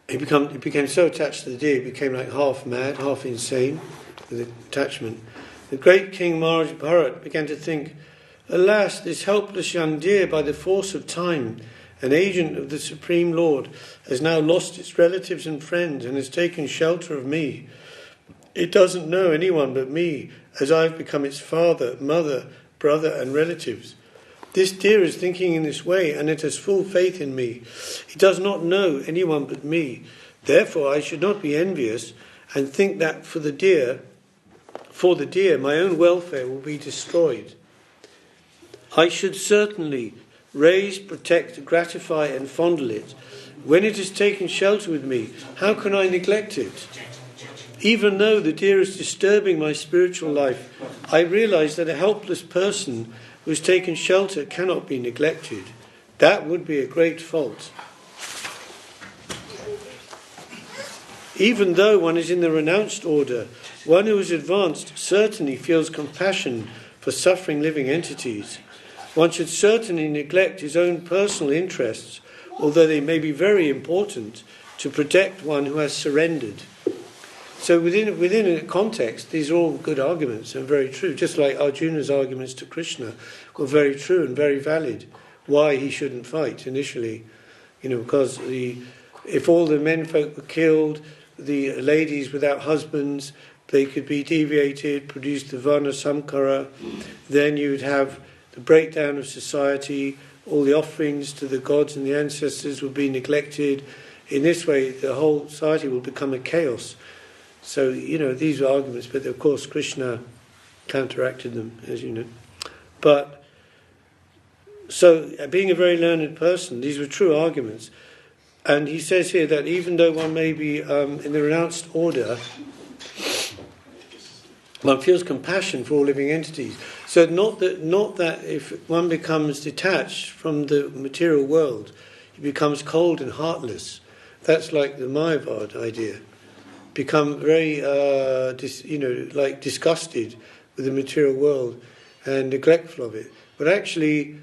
He became so attached to the deer, he became like half mad, half insane with attachment. The great king Maharaj Bharat began to think, alas, this helpless young deer, by the force of time, an agent of the Supreme Lord, has now lost its relatives and friends and has taken shelter of me. It doesn't know anyone but me, as I have become its father, mother, brother and relatives. This deer is thinking in this way, and it has full faith in me. It does not know anyone but me. Therefore, I should not be envious and think that for the deer, my own welfare will be destroyed. I should certainly raise, protect, gratify and fondle it. When it has taken shelter with me, how can I neglect it? Even though the deer is disturbing my spiritual life, I realize that a helpless person who has taken shelter cannot be neglected. That would be a great fault. Even though one is in the renounced order, one who is advanced certainly feels compassion for suffering living entities. One should certainly neglect his own personal interests, although they may be very important, to protect one who has surrendered. So within a context, these are all good arguments and very true, just like Arjuna's arguments to Krishna were very true and very valid, why he shouldn't fight initially. Because if all the menfolk were killed, the ladies without husbands, they could be deviated, produce the Varna Samkara, then you would have the breakdown of society, all the offerings to the gods and the ancestors would be neglected. In this way, the whole society will become a chaos. So, these are arguments, but of course Krishna counteracted them, as you know. But, so, being a very learned person, these were true arguments. And he says here that even though one may be in the renounced order, one feels compassion for all living entities. So not that if one becomes detached from the material world, he becomes cold and heartless. That's like the Mayavad idea. Become very, disgusted with the material world and neglectful of it. But actually,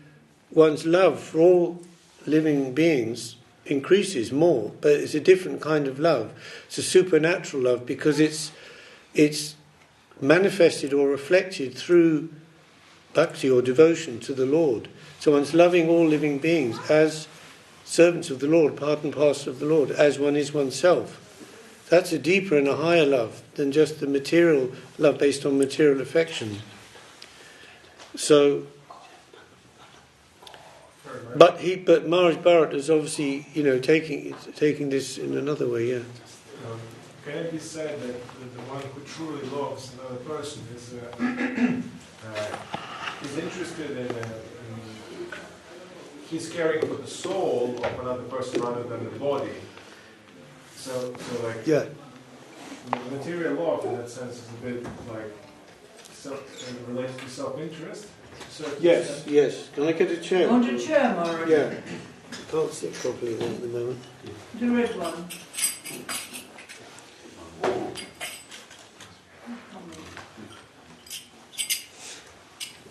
one's love for all living beings increases more, but it's a different kind of love. It's a supernatural love because it's manifested or reflected through bhakti or devotion to the Lord. So one's loving all living beings as servants of the Lord, part and parcel of the Lord, as one is oneself. That's a deeper and a higher love than just the material love based on material affection. So, but Maharaj Bharat is obviously, taking this in another way, yeah. Can it be said that the one who truly loves another person is interested in he's caring for the soul of another person rather than the body? So like, yeah. The material love in that sense is a bit like related to self-interest. Yes. Can I get a chair? Want a chair, Maharaj? Yeah. I can't sit properly there at the moment. The red one.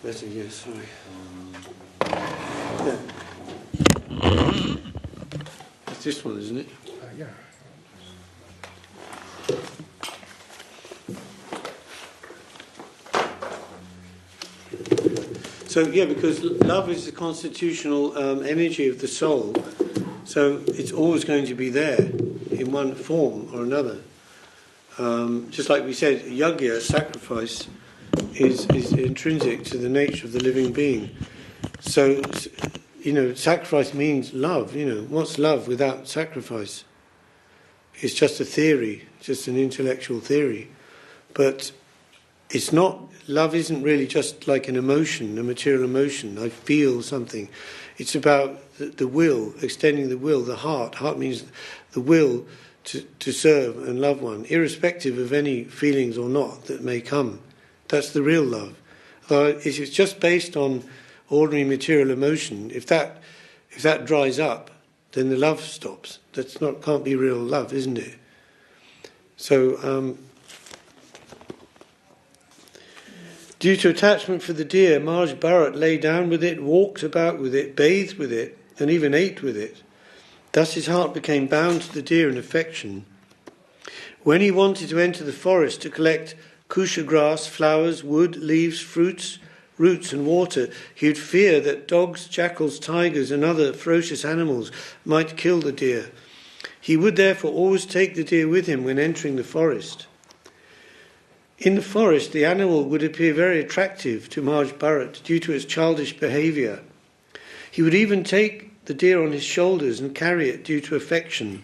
Better, yes, sorry. Yeah. It's this one, isn't it? Yeah. So, because love is the constitutional energy of the soul, so it's always going to be there in one form or another. Just like we said, yajna, sacrifice, is intrinsic to the nature of the living being. So, sacrifice means love. What's love without sacrifice? It's just a theory, just an intellectual theory. But it's not, love isn't really just like an emotion, a material emotion. I feel something. It's about the will, extending the will, the heart. Heart means the will to serve and love one, irrespective of any feelings or not that may come. That's the real love. If it's just based on ordinary material emotion, if that dries up, then the love stops. Can't be real love, isn't it? So, due to attachment for the deer, Maharaj Bharat lay down with it, walked about with it, bathed with it, and even ate with it. Thus his heart became bound to the deer in affection. When he wanted to enter the forest to collect kusha grass, flowers, wood, leaves, fruits, roots and water, he would fear that dogs, jackals, tigers and other ferocious animals might kill the deer. He would therefore always take the deer with him when entering the forest. In the forest, the animal would appear very attractive to Maharaj Bharat due to its childish behaviour. He would even take the deer on his shoulders and carry it due to affection.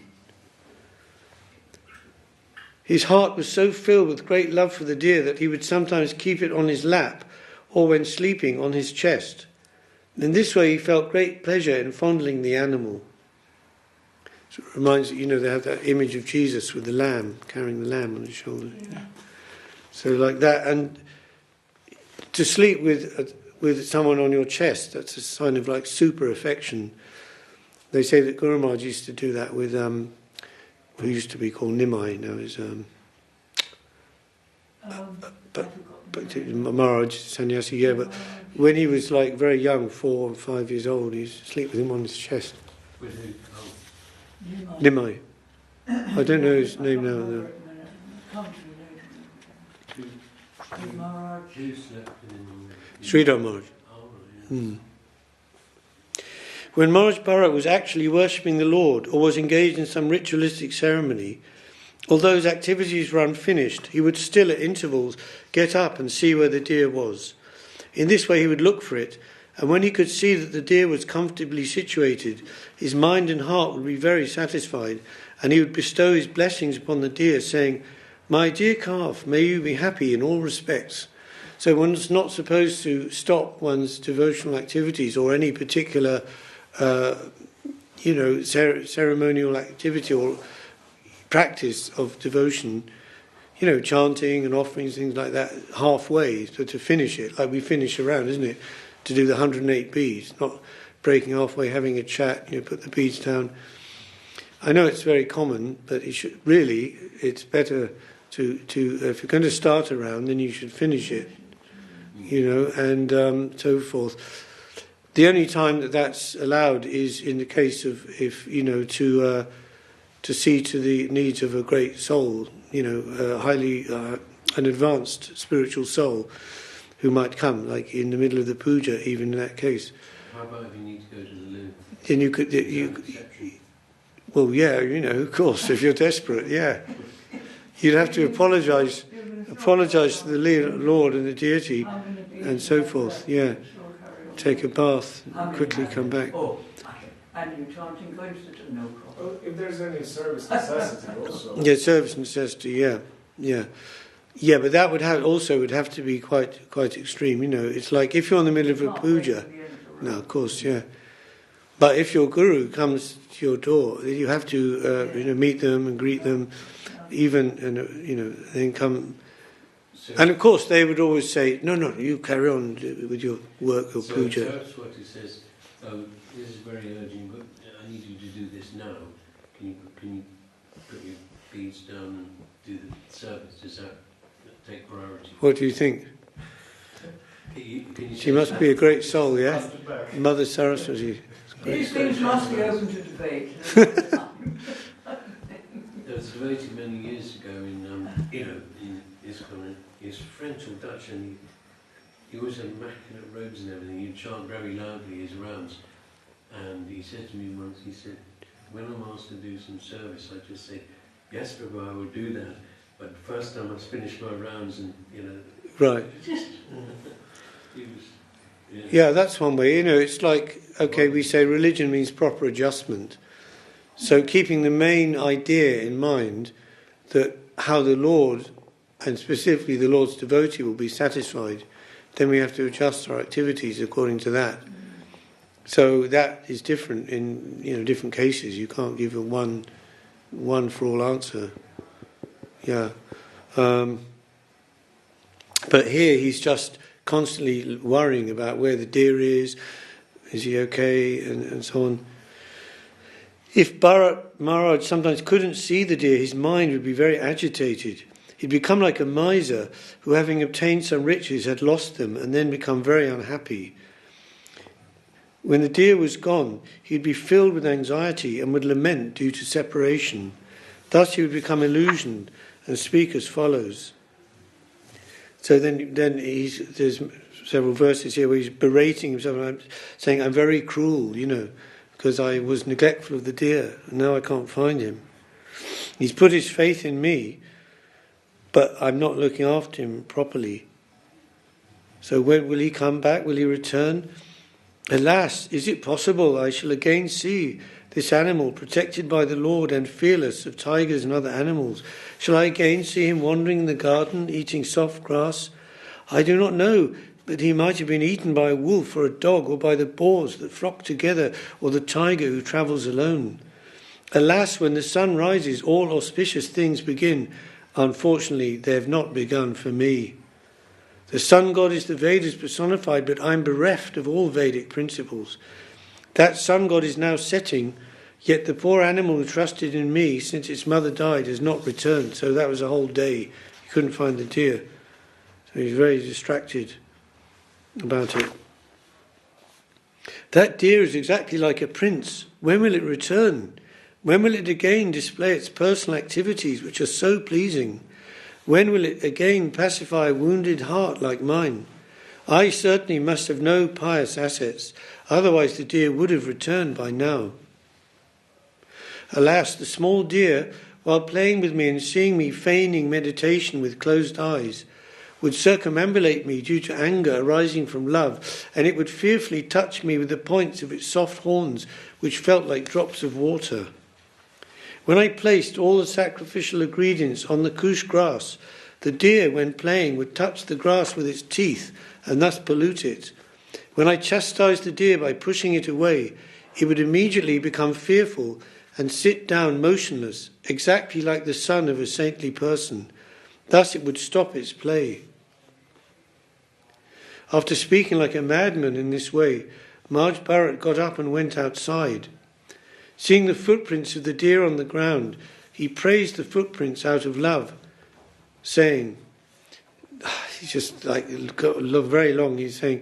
His heart was so filled with great love for the deer that he would sometimes keep it on his lap or when sleeping on his chest. In this way he felt great pleasure in fondling the animal. So it reminds they have that image of Jesus with the lamb, carrying the lamb on his shoulder. Yeah. So like that, and to sleep with someone on your chest, that's a sign of like super affection. They say that Guru Maharaj used to do that with who used to be called Nimai, now is Maharaj, sannyasi, yeah, but when he was like very young, 4 or 5 years old, he used to sleep with him on his chest. With who? Oh. Nimai. I don't know his name now. Though. Who slept with him? Srila Maharaj. Oh, yeah. When Maharaj Bharat was actually worshipping the Lord or was engaged in some ritualistic ceremony, although his activities were unfinished, he would still at intervals get up and see where the deer was. In this way he would look for it, and when he could see that the deer was comfortably situated, his mind and heart would be very satisfied, and he would bestow his blessings upon the deer, saying, "My dear calf, may you be happy in all respects." So one's not supposed to stop one's devotional activities or any particular ceremonial activity or practice of devotion, chanting and offerings, things like that, halfway, so to finish it, like we finish around, isn't it? To do the 108 beads, not breaking halfway, having a chat, put the beads down. I know it's very common, but it's better to if you're going to start a round, then you should finish it, and so forth. The only time that that's allowed is in the case of to see to the needs of a great soul, an advanced spiritual soul who might come, like in the middle of the puja, even in that case. How about if you need to go to the loo? Then you could, well, yeah, of course, if you're desperate, yeah. You'd have to apologise to the Lord and the deity and so forth, yeah. Take a bath, and quickly come back. Oh, and you're chanting, going to no problem. If there's any service necessity also. Yeah, service necessity, yeah. Yeah, but that would have to be quite extreme, It's like if you're in the middle of a puja, no, of course, yeah. But if your guru comes to your door, you have to, meet them and greet them, even, and then come. And of course, they would always say, "No, you carry on with your work, your puja." So that's what it says. This is very urgent, but I need you to do this now. Can you put your beads down and do the service? Does that take priority? What do you think? Can you She must be a great soul, yeah? Mother Saraswati. These things must be open to debate. There was a devotee many years ago in ISKCON. He's French or Dutch, and he always had immaculate robes and everything. He'd chant very loudly his rounds. And he said to me once, when I'm asked to do some service, I just say, "Yes, Prabhu, I will do that. But first I must finish my rounds," and Right. Yeah, that's one way. It's like, okay, we say religion means proper adjustment. So keeping the main idea in mind that how the Lord, and specifically the Lord's devotee, will be satisfied, then we have to adjust our activities according to that. So that is different in different cases. You can't give a one for all answer. Yeah. But here he's just constantly worrying about where the deer is he okay, and so on. If Bharat Maharaj sometimes couldn't see the deer, his mind would be very agitated. He'd become like a miser who, having obtained some riches, had lost them and then become very unhappy. When the deer was gone, he'd be filled with anxiety and would lament due to separation. Thus he would become illusioned and speak as follows. So then there's several verses here where he's berating himself, saying, "I'm very cruel, because I was neglectful of the deer, and now I can't find him. He's put his faith in me, but I'm not looking after him properly. So when will he come back? Will he return? Alas, is it possible I shall again see this animal protected by the Lord and fearless of tigers and other animals? Shall I again see him wandering in the garden, eating soft grass? I do not know, but he might have been eaten by a wolf or a dog, or by the boars that flock together, or the tiger who travels alone. Alas, when the sun rises, all auspicious things begin. Unfortunately, they have not begun for me. The sun god is the Vedas personified, but I am bereft of all Vedic principles. That sun god is now setting, yet the poor animal who trusted in me since its mother died has not returned." So that was a whole day. He couldn't find the deer. So He's very distracted about it. That deer is exactly like a prince. When will it return? When will it again display its personal activities, which are so pleasing? When will it again pacify a wounded heart like mine? I certainly must have no pious assets, otherwise the deer would have returned by now. Alas, the small deer, while playing with me and seeing me feigning meditation with closed eyes, would circumambulate me due to anger arising from love, and it would fearfully touch me with the points of its soft horns, which felt like drops of water. When I placed all the sacrificial ingredients on the couche grass, the deer, when playing, would touch the grass with its teeth and thus pollute it. When I chastised the deer by pushing it away, it would immediately become fearful and sit down motionless, exactly like the son of a saintly person. Thus it would stop its play. After speaking like a madman in this way, Maharaj Bharat got up and went outside. Seeing the footprints of the deer on the ground, he praised the footprints out of love, saying, he's just like very long, he's saying,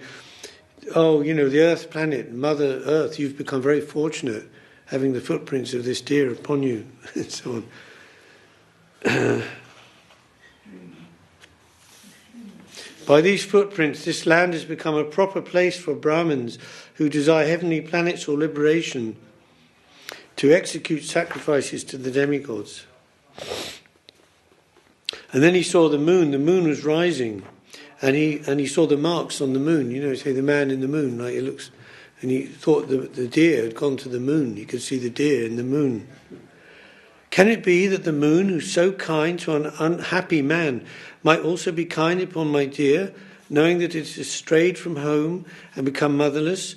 oh, the Earth planet, Mother Earth, you've become very fortunate having the footprints of this deer upon you, and so on. By these footprints, this land has become a proper place for Brahmins who desire heavenly planets or liberation to execute sacrifices to the demigods. And then he saw the moon. The moon was rising, and he saw the marks on the moon. Say the man in the moon, like it looks. And he thought the deer had gone to the moon. He could see the deer in the moon. Can it be that the moon, who's so kind to an unhappy man, might also be kind upon my deer, knowing that it has strayed from home and become motherless?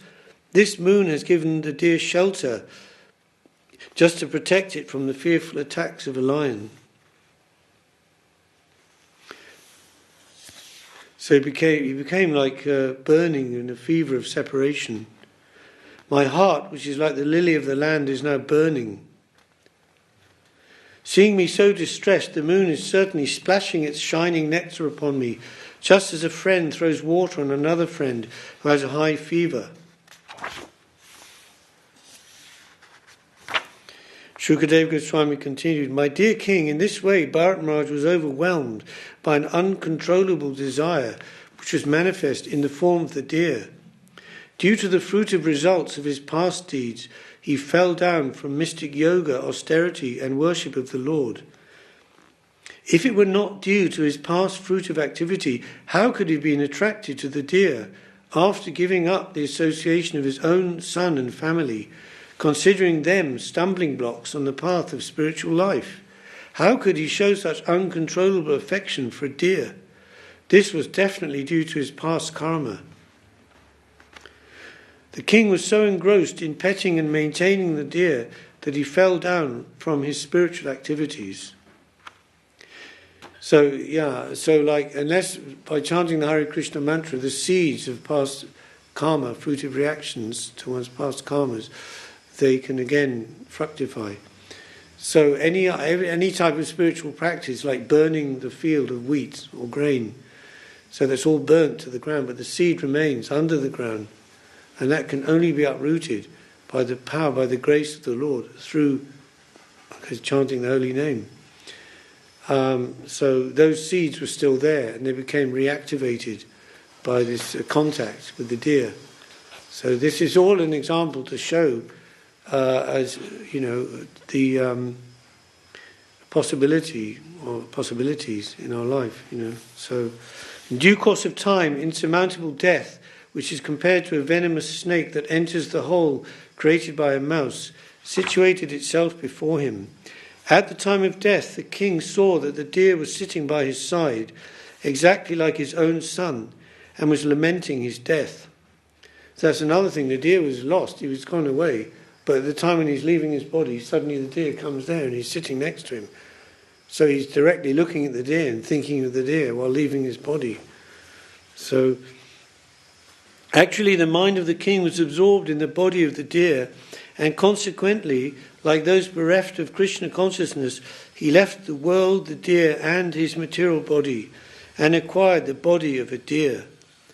This moon has given the deer shelter, just to protect it from the fearful attacks of a lion. So he became like burning in a fever of separation. My heart, which is like the lily of the land, is now burning. Seeing me so distressed, the moon is certainly splashing its shining nectar upon me, just as a friend throws water on another friend who has a high fever. Shukadeva Goswami continued, my dear king, in this way Bharat Maharaj was overwhelmed by an uncontrollable desire which was manifest in the form of the deer. Due to the fruitive results of his past deeds, he fell down from mystic yoga, austerity and worship of the Lord. If it were not due to his past fruitive activity, how could he have been attracted to the deer after giving up the association of his own son and family, considering them stumbling blocks on the path of spiritual life? How could he show such uncontrollable affection for a deer? This was definitely due to his past karma. The king was so engrossed in petting and maintaining the deer that he fell down from his spiritual activities. So unless by chanting the Hare Krishna mantra, the seeds of past karma, fruitive reactions to one's past karmas, they can again fructify. So any type of spiritual practice, like burning the field of wheat or grain, so that's all burnt to the ground, but the seed remains under the ground, and that can only be uprooted by the power, by the grace of the Lord, through chanting the holy name. So those seeds were still there, and they became reactivated by this contact with the deer. So this is all an example to show, the possibility or possibilities in our life. So in due course of time, insurmountable death, which is compared to a venomous snake that enters the hole created by a mouse, situated itself before him. At the time of death, the king saw that the deer was sitting by his side, exactly like his own son, and was lamenting his death. So that's another thing. The deer was lost. He was gone away. But at the time when he's leaving his body, suddenly the deer comes there and he's sitting next to him. So he's directly looking at the deer and thinking of the deer while leaving his body. So actually the mind of the king was absorbed in the body of the deer, and consequently, like those bereft of Krishna consciousness, he left the world, the deer, and his material body, and acquired the body of a deer.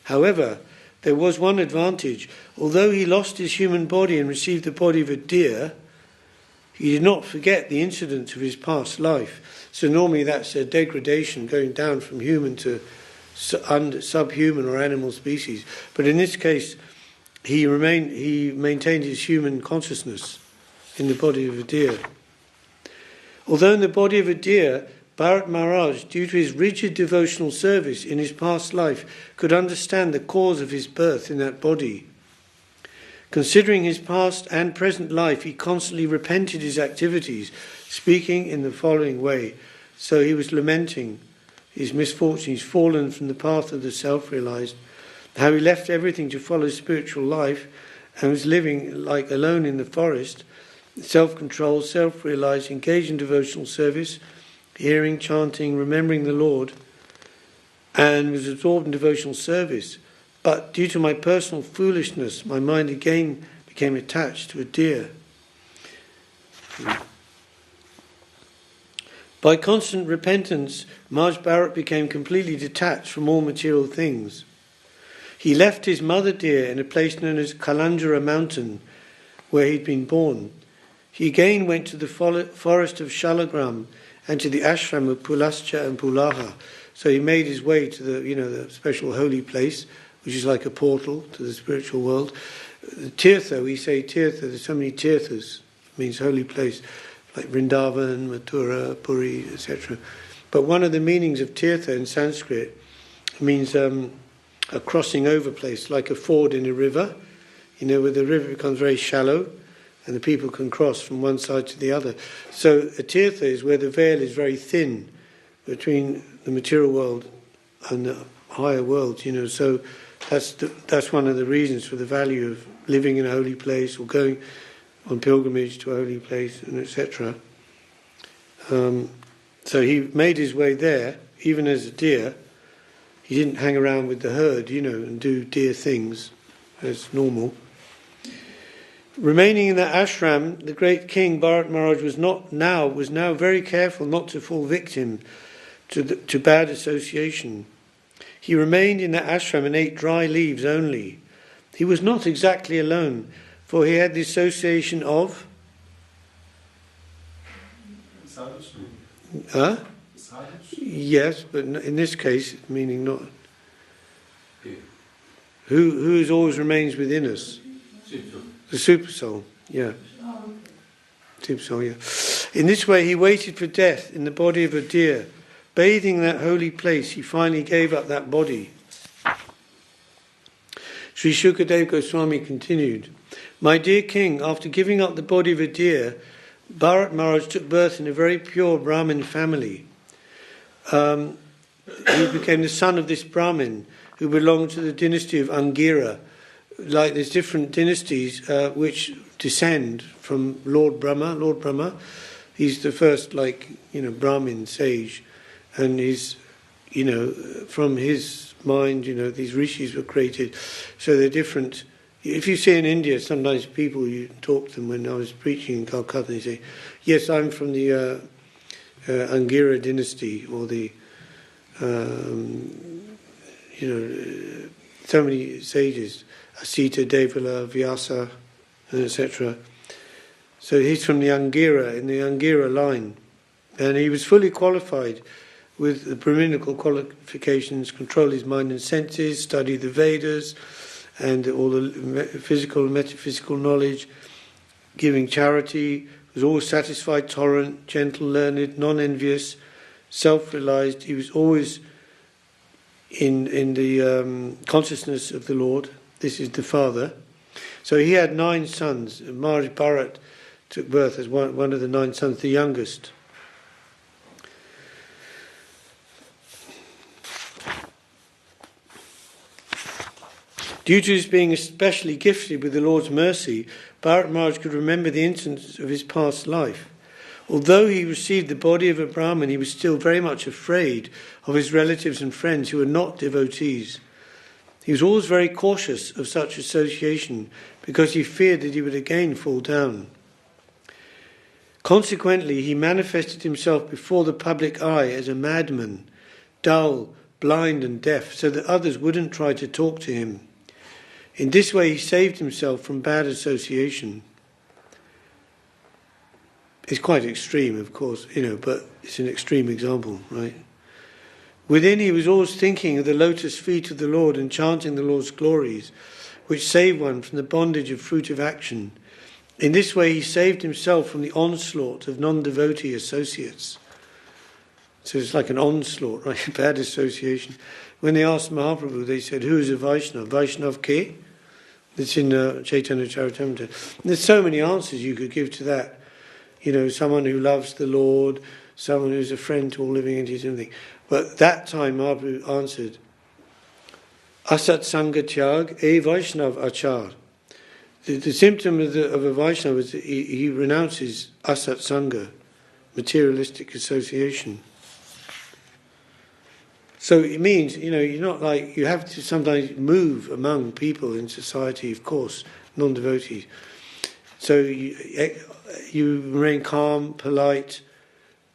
However, there was one advantage. Although he lost his human body and received the body of a deer, he did not forget the incidents of his past life. So normally that's a degradation, going down from human to subhuman or animal species. But in this case, he maintained his human consciousness in the body of a deer. Although in the body of a deer, Bharat Maharaj, due to his rigid devotional service in his past life, could understand the cause of his birth in that body. Considering his past and present life, he constantly repented his activities, speaking in the following way. So he was lamenting his misfortunes, fallen from the path of the self-realized, how he left everything to follow spiritual life and was living like alone in the forest, self-controlled, self-realized, engaged in devotional service, hearing, chanting, remembering the Lord, and was absorbed in devotional service. But due to my personal foolishness, my mind again became attached to a deer. By constant repentance, Maharaj Bharat became completely detached from all material things. He left his mother deer in a place known as Kalanjara mountain, where he'd been born. He again went to the forest of Shalagram and to the ashram of Pulascha and Pulaha. So he made his way to the special holy place, which is like a portal to the spiritual world. Tirtha, we say Tirtha, there's so many Tirthas, means holy place, like Vrindavan, Mathura, Puri, etc. But one of the meanings of Tirtha in Sanskrit means a crossing over place, like a ford in a river, where the river becomes very shallow and the people can cross from one side to the other. So a Tirtha is where the veil is very thin between the material world and the higher world, so that's one of the reasons for the value of living in a holy place or going on pilgrimage to a holy place, and etc. So he made his way there, even as a deer. He didn't hang around with the herd, and do deer things as normal. Remaining in the ashram, the great king Bharat Maharaj was now very careful not to fall victim to bad association. He remained in the ashram and ate dry leaves only. He was not exactly alone, for he had the association of... Sadhus? Yes, but in this case, meaning not... Who always remains within us? The super soul, yeah. Super soul, yeah. In this way, he waited for death in the body of a deer. Bathing in that holy place, he finally gave up that body. Sri Shukadev Goswami continued, "My dear king, after giving up the body of a deer, Bharat Maharaj took birth in a very pure Brahmin family. He became the son of this Brahmin who belonged to the dynasty of Angira. Like there's different dynasties which descend from Lord Brahma. He's the first Brahmin sage, and he's from his mind these rishis were created. So they're different. If you see in India, sometimes people, you talk to them, when I was preaching in Calcutta, they say, yes, I'm from the Angira dynasty, or the so many sages, Asita, Devala, Vyasa, etc. So he's from the Angira, in the Angira line. And he was fully qualified with the Brahminical qualifications, control his mind and senses, study the Vedas, and all the physical and metaphysical knowledge, giving charity, was always satisfied, tolerant, gentle, learned, non-envious, self-realized. He was always in the consciousness of the Lord. This is the father. So he had 9 sons. Maharaj Bharat took birth as one of the 9 sons, the youngest. Due to his being especially gifted with the Lord's mercy, Bharat Maharaj could remember the incidents of his past life. Although he received the body of a Brahmin, he was still very much afraid of his relatives and friends who were not devotees. He was always very cautious of such association because he feared that he would again fall down. Consequently, he manifested himself before the public eye as a madman, dull, blind and deaf, so that others wouldn't try to talk to him. In this way he saved himself from bad association. It's quite extreme, of course, but it's an extreme example, right? Within he was always thinking of the lotus feet of the Lord and chanting the Lord's glories, which save one from the bondage of fruitive action. In this way he saved himself from the onslaught of non-devotee associates. So it's like an onslaught, right? Bad association. When they asked Mahaprabhu, they said, who is a Vaishnava? Vaishnava ke? It's in Chaitanya Charitamrita. There's so many answers you could give to that. Someone who loves the Lord, someone who's a friend to all living entities, everything. But that time Mahaprabhu answered, Asat Sangha Tyag e Vaishnav Achar. The symptom of a Vaishnava is that he renounces Asat Sangha, materialistic association. So it means, you're not like, you have to sometimes move among people in society, of course, non-devotees. So you remain calm, polite,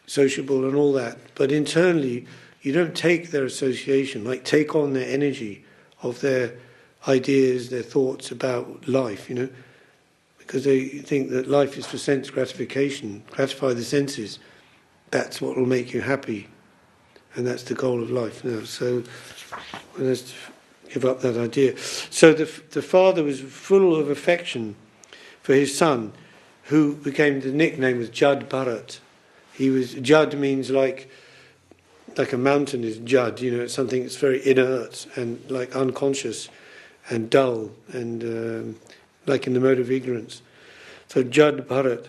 sociable and all that. But internally, you don't take their association, like take on their energy of their ideas, their thoughts about life, because they think that life is for sense gratification, gratify the senses. That's what will make you happy. And that's the goal of life now. So let's give up that idea. So the father was full of affection for his son, who became, the nickname was Jad Bharat. Jad means like a mountain is Jad, it's something that's very inert and like unconscious and dull and like in the mode of ignorance. So Jad Bharat.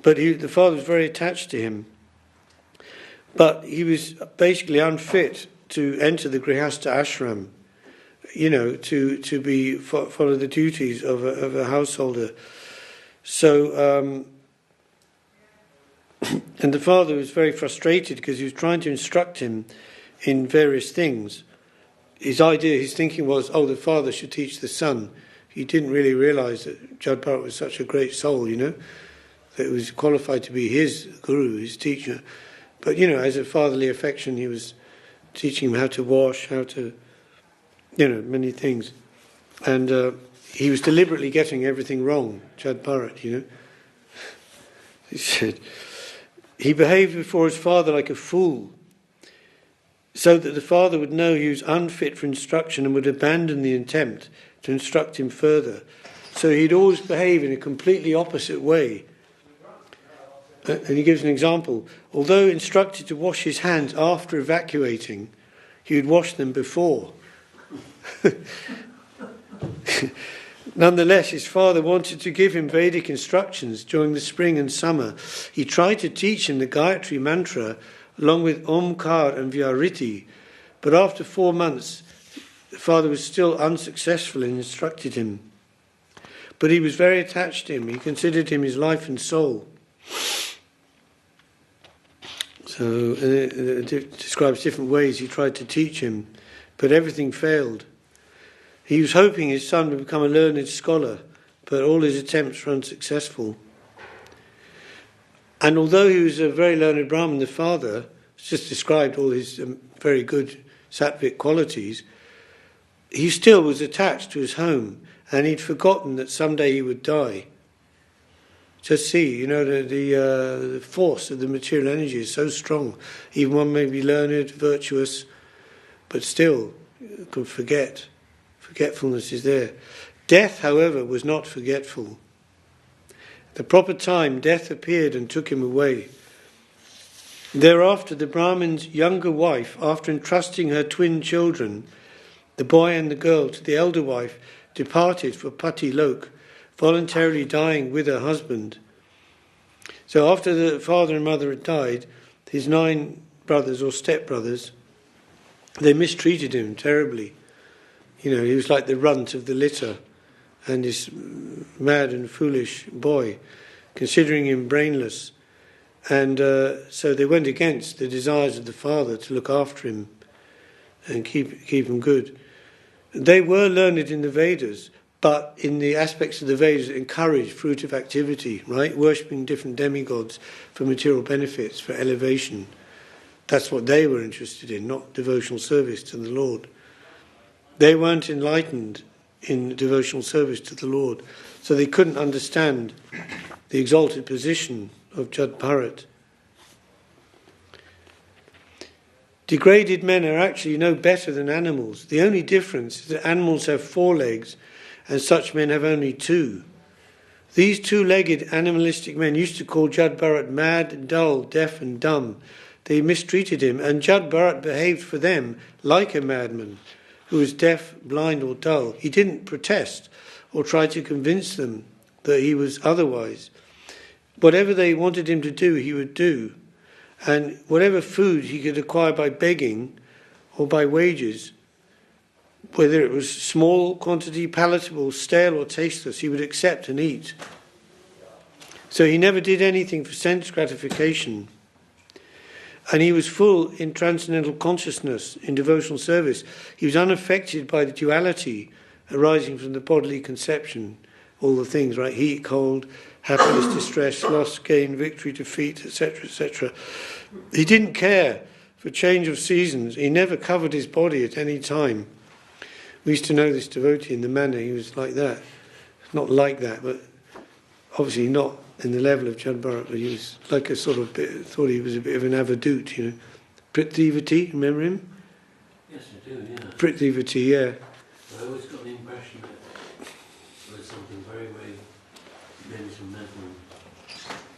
But the father was very attached to him. But he was basically unfit to enter the Grihastha ashram, to follow the duties of a householder. So, and the father was very frustrated because he was trying to instruct him in various things. His thinking was, the father should teach the son. He didn't really realise that Jad Bharat was such a great soul, that it was qualified to be his guru, his teacher. But, as a fatherly affection, he was teaching him how to wash, how to, many things. And he was deliberately getting everything wrong, Jad Bharat, He said, he behaved before his father like a fool, so that the father would know he was unfit for instruction and would abandon the attempt to instruct him further. So he'd always behave in a completely opposite way. And he gives an example. Although instructed to wash his hands after evacuating, he would wash them before. Nonetheless, his father wanted to give him Vedic instructions during the spring and summer. He tried to teach him the Gayatri mantra along with Omkar and Vyariti, but after 4 months, the father was still unsuccessful and instructed him. But he was very attached to him. He considered him his life and soul. So it describes different ways he tried to teach him, but everything failed. He was hoping his son would become a learned scholar, but all his attempts were unsuccessful. And although he was a very learned Brahmin, the father just described all his very good sattvic qualities, he still was attached to his home, and he'd forgotten that someday he would die. Just see, the force of the material energy is so strong. Even one may be learned, virtuous, but still can forget. Forgetfulness is there. Death, however, was not forgetful. At the proper time, death appeared and took him away. Thereafter, the Brahmin's younger wife, after entrusting her twin children, the boy and the girl, to the elder wife, departed for Pati Lok, voluntarily dying with her husband. So after the father and mother had died, his 9 brothers or stepbrothers, they mistreated him terribly. He was like the runt of the litter, and this mad and foolish boy, considering him brainless. And so they went against the desires of the father to look after him and keep him good. They were learned in the Vedas, but in the aspects of the Vedas that encourage fruitive activity, right? Worshipping different demigods for material benefits, for elevation. That's what they were interested in, not devotional service to the Lord. They weren't enlightened in devotional service to the Lord, so they couldn't understand the exalted position of Jad Bharat. Degraded men are actually no better than animals. The only difference is that animals have 4 legs and such men have only 2. These 2-legged animalistic men used to call Jad Bharat mad, dull, deaf and dumb. They mistreated him, and Jad Bharat behaved for them like a madman who was deaf, blind or dull. He didn't protest or try to convince them that he was otherwise. Whatever they wanted him to do, he would do. And whatever food he could acquire by begging or by wages, whether it was small quantity, palatable, stale or tasteless, he would accept and eat. So he never did anything for sense gratification. And he was full in transcendental consciousness, in devotional service. He was unaffected by the duality arising from the bodily conception, all the things, right? Heat, cold, happiness, distress, loss, gain, victory, defeat, etc., etc. He didn't care for change of seasons. He never covered his body at any time. We used to know this devotee in the manner he was like that. Not like that, but obviously not in the level of Jad Bharat, but he was like a sort of bit, thought he was a bit of an avadut, you know. Prithivati, remember him? Yes, I do, yeah. Prithivati, yeah. I always got the impression that there was something very, very mental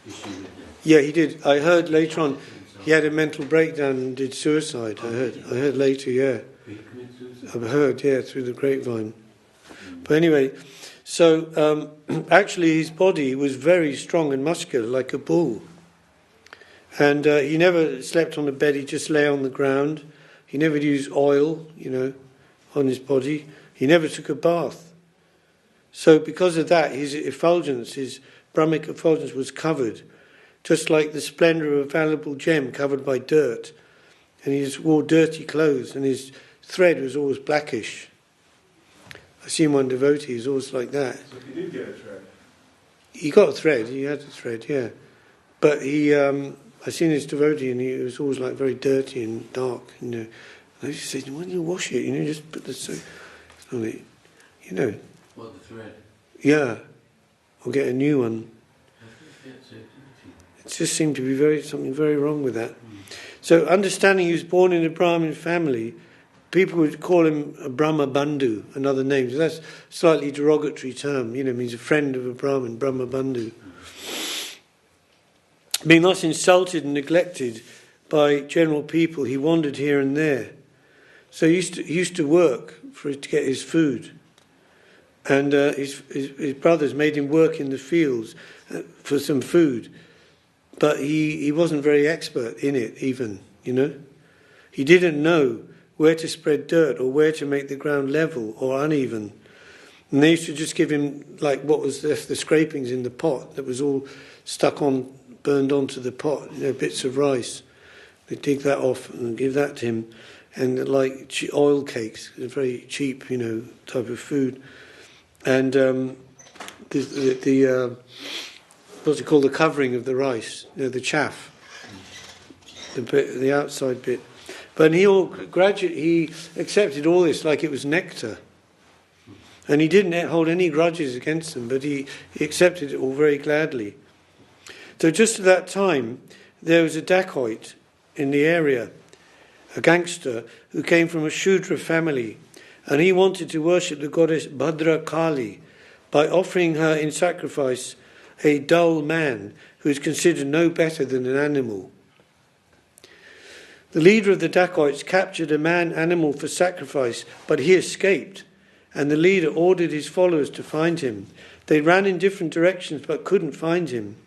issue with him. Yeah, he did. I heard later on he had a mental breakdown and did suicide. I heard later, yeah. He committed suicide? I've heard, yeah, through the grapevine. But anyway, so actually his body was very strong and muscular, like a bull. And he never slept on the bed, he just lay on the ground. He never used oil, you know, on his body. He never took a bath. So because of that, his effulgence, his Brahmic effulgence was covered, just like the splendour of a valuable gem covered by dirt. And he just wore dirty clothes, and his thread was always blackish. I've seen one devotee who's always like that. So he did get a thread? He got a thread, he had a thread, yeah. But he, I've seen this devotee and he was always like very dirty and dark, you know. And I just said, why don't you wash it, you know, just put the soap on it, you know. What, the thread? Yeah, or get a new one. It just seemed to be something very wrong with that. So understanding he was born in a Brahmin family, people would call him a Brahma Bandhu, another name. So that's a slightly derogatory term, you know, means a friend of a Brahmin, Brahma Bandhu. Being thus insulted and neglected by general people, he wandered here and there. So he used to work to get his food. And his brothers made him work in the fields for some food. But he wasn't very expert in it even, you know. He didn't know where to spread dirt or where to make the ground level or uneven. And they used to just give him like what was left, the scrapings in the pot that was all burned onto the pot, you know, bits of rice. They dig that off and give that to him. And like oil cakes, very cheap, you know, type of food. And what's it called, the covering of the rice, you know, the chaff, the outside bit. But he accepted all this like it was nectar. And he didn't hold any grudges against them, but he accepted it all very gladly. So just at that time, there was a dacoit in the area, a gangster, who came from a Shudra family, and he wanted to worship the goddess Bhadra Kali by offering her in sacrifice a dull man who is considered no better than an animal. The leader of the dacoits captured a man-animal for sacrifice, but he escaped, and the leader ordered his followers to find him. They ran in different directions but couldn't find him.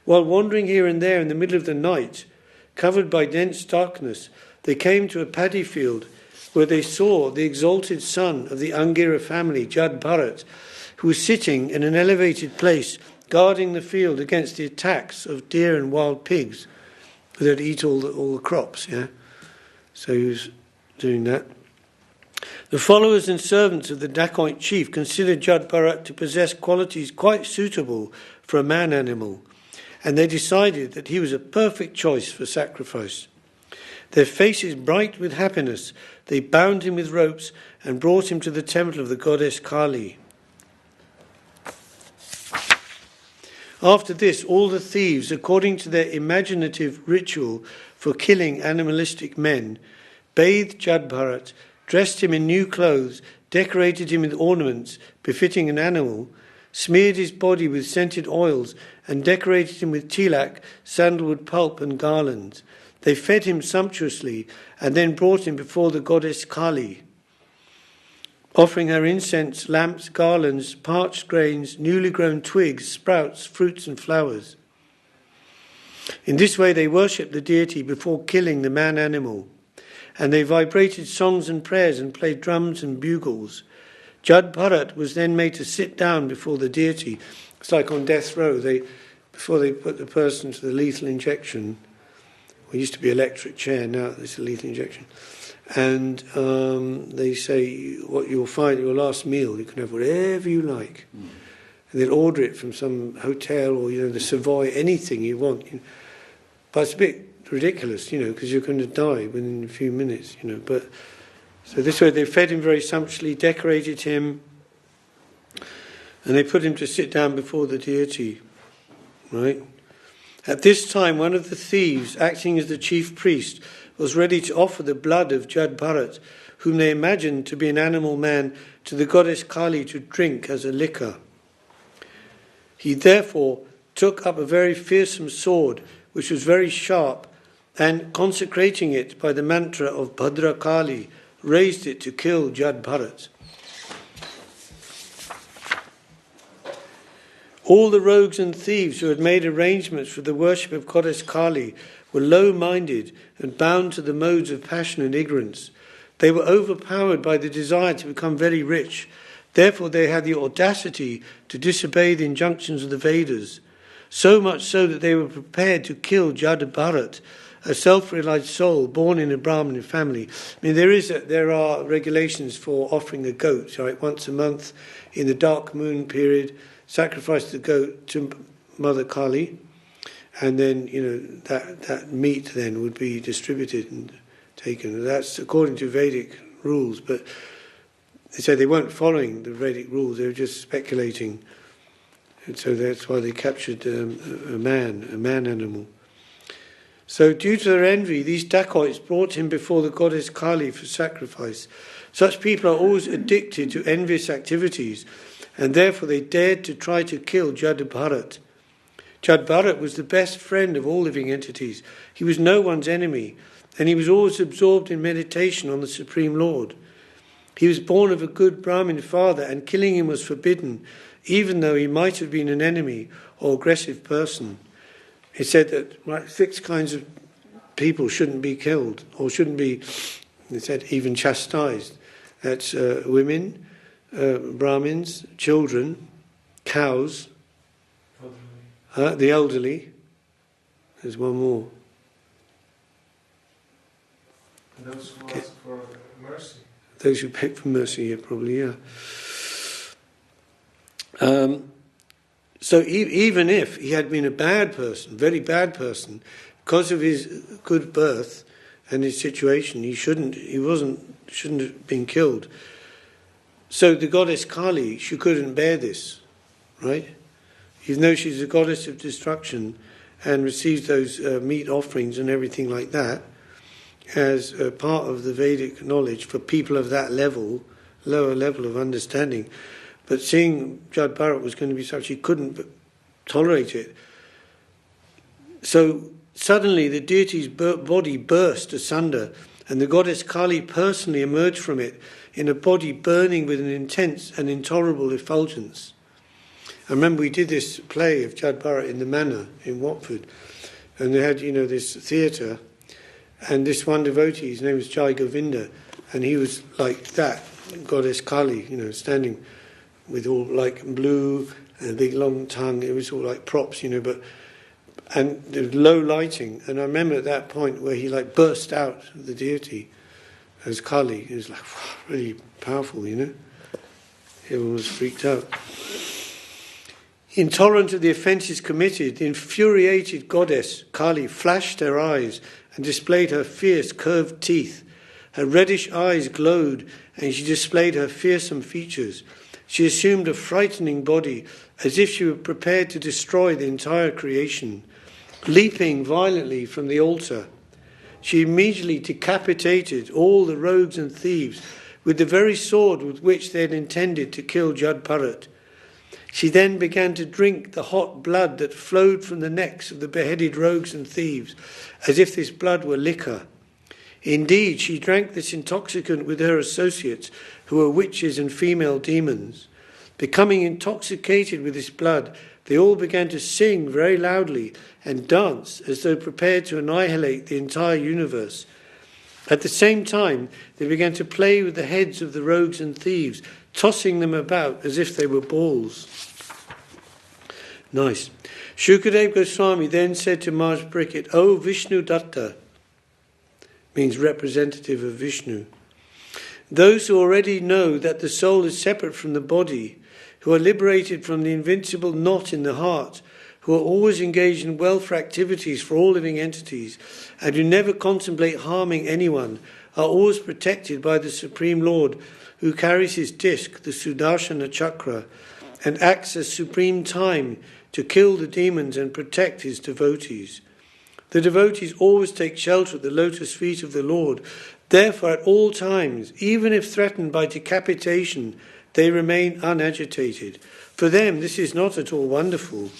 While wandering here and there in the middle of the night, covered by dense darkness, they came to a paddy field where they saw the exalted son of the Angira family, Jad Bharat, who was sitting in an elevated place guarding the field against the attacks of deer and wild pigs that eat all the crops, yeah? So he was doing that. The followers and servants of the dacoit chief considered Jad Bharat to possess qualities quite suitable for a man-animal, and they decided that he was a perfect choice for sacrifice. their faces bright with happiness. They bound him with ropes and brought him to the temple of the goddess Kali. After this, all the thieves, according to their imaginative ritual for killing animalistic men, bathed Jad Bharat, dressed him in new clothes, decorated him with ornaments befitting an animal, smeared his body with scented oils, and decorated him with tilak, sandalwood pulp and garlands. They fed him sumptuously and then brought him before the goddess Kali, offering her incense, lamps, garlands, parched grains, newly grown twigs, sprouts, fruits and flowers. In this way they worshipped the deity before killing the man-animal, and they vibrated songs and prayers and played drums and bugles. Jad Bharat was then made to sit down before the deity. It's like on death row. Before they put the person to the lethal injection, it used to be electric chair, now it's a lethal injection. And they say, what you'll find at your last meal, you can have whatever you like. And they'll order it from some hotel or, the Savoy, anything you want. But it's a bit ridiculous, because you're going to die within a few minutes, But so this way they fed him very sumptuously, decorated him, and they put him to sit down before the deity, right? At this time, one of the thieves, acting as the chief priest, was ready to offer the blood of Jad Bharat, whom they imagined to be an animal man, to the goddess Kali to drink as a liquor. He therefore took up a very fearsome sword, which was very sharp, and consecrating it by the mantra of Bhadra Kali, raised it to kill Jad Bharat. All the rogues and thieves who had made arrangements for the worship of goddess Kali were low-minded and bound to the modes of passion and ignorance. They were overpowered by the desire to become very rich. Therefore they had the audacity to disobey the injunctions of the Vedas, so much so that they were prepared to kill Jad Bharat, a self-realized soul born in a Brahmin family. I mean, there are regulations for offering a goat, right? Once a month in the dark moon period, sacrifice the goat to Mother Kali, and then that meat then would be distributed and taken. That's according to Vedic rules, but they say they weren't following the Vedic rules; they were just speculating, and so that's why they captured a man animal. So, due to their envy, these dacoits brought him before the goddess Kali for sacrifice. Such people are always addicted to envious activities, and therefore they dared to try to kill Jad Bharat. Jad Bharat was the best friend of all living entities. He was no one's enemy, and he was always absorbed in meditation on the Supreme Lord. He was born of a good Brahmin father, and killing him was forbidden, even though he might have been an enemy or aggressive person. It said that 6 kinds of people shouldn't be killed, or shouldn't be, it said, even chastised. That's women, Brahmins, children, cows, the elderly. There's one more. And those who ask for mercy. Those who beg for mercy, yeah, probably, yeah. So even if he had been a bad person, very bad person, because of his good birth and his situation, he shouldn't have been killed. So the goddess Kali, she couldn't bear this, right? Even though she's a goddess of destruction and receives those meat offerings and everything like that, as a part of the Vedic knowledge for people of that level, lower level of understanding. But seeing Jad Bharat was going to be such, he couldn't tolerate it. So suddenly the deity's body burst asunder, and the goddess Kali personally emerged from it in a body burning with an intense and intolerable effulgence. I remember we did this play of Jad Bharat in the Manor in Watford, and they had, this theatre, and this one devotee, his name was Jai Govinda, and he was like that, goddess Kali, standing with all like blue and a big long tongue. It was all like props, and there was low lighting. And I remember at that point where he like burst out of the deity as Kali. It was like really powerful, Everyone was freaked out. Intolerant of the offences committed, the infuriated goddess Kali flashed her eyes and displayed her fierce curved teeth. Her reddish eyes glowed, and she displayed her fearsome features. She assumed a frightening body, as if she were prepared to destroy the entire creation. Leaping violently from the altar, she immediately decapitated all the rogues and thieves with the very sword with which they had intended to kill Jad Bharat. She then began to drink the hot blood that flowed from the necks of the beheaded rogues and thieves, as if this blood were liquor. Indeed, she drank this intoxicant with her associates, who were witches and female demons. Becoming intoxicated with this blood, they all began to sing very loudly and dance as though prepared to annihilate the entire universe. At the same time, they began to play with the heads of the rogues and thieves, tossing them about as if they were balls. Nice. Shukadev Goswami then said to Maharaj Parikshit, "O Vishnu Datta," means representative of Vishnu, "those who already know that the soul is separate from the body, who are liberated from the invincible knot in the heart, who are always engaged in welfare activities for all living entities, and who never contemplate harming anyone, are always protected by the Supreme Lord, who carries his disc, the Sudarshana Chakra, and acts as supreme time to kill the demons and protect his devotees. The devotees always take shelter at the lotus feet of the Lord. Therefore, at all times, even if threatened by decapitation, they remain unagitated. For them, this is not at all wonderful."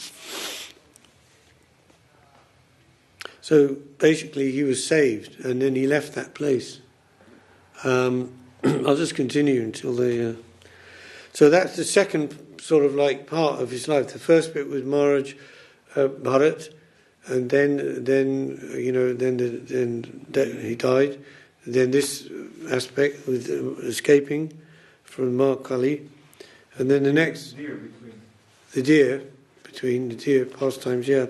So basically, he was saved, and then he left that place. I'll just continue until they. So that's the second sort of like part of his life. The first bit was Maharaj Bharat, and then he died. And then this aspect with escaping from Mahakali, and then the next, the deer pastimes. Yeah.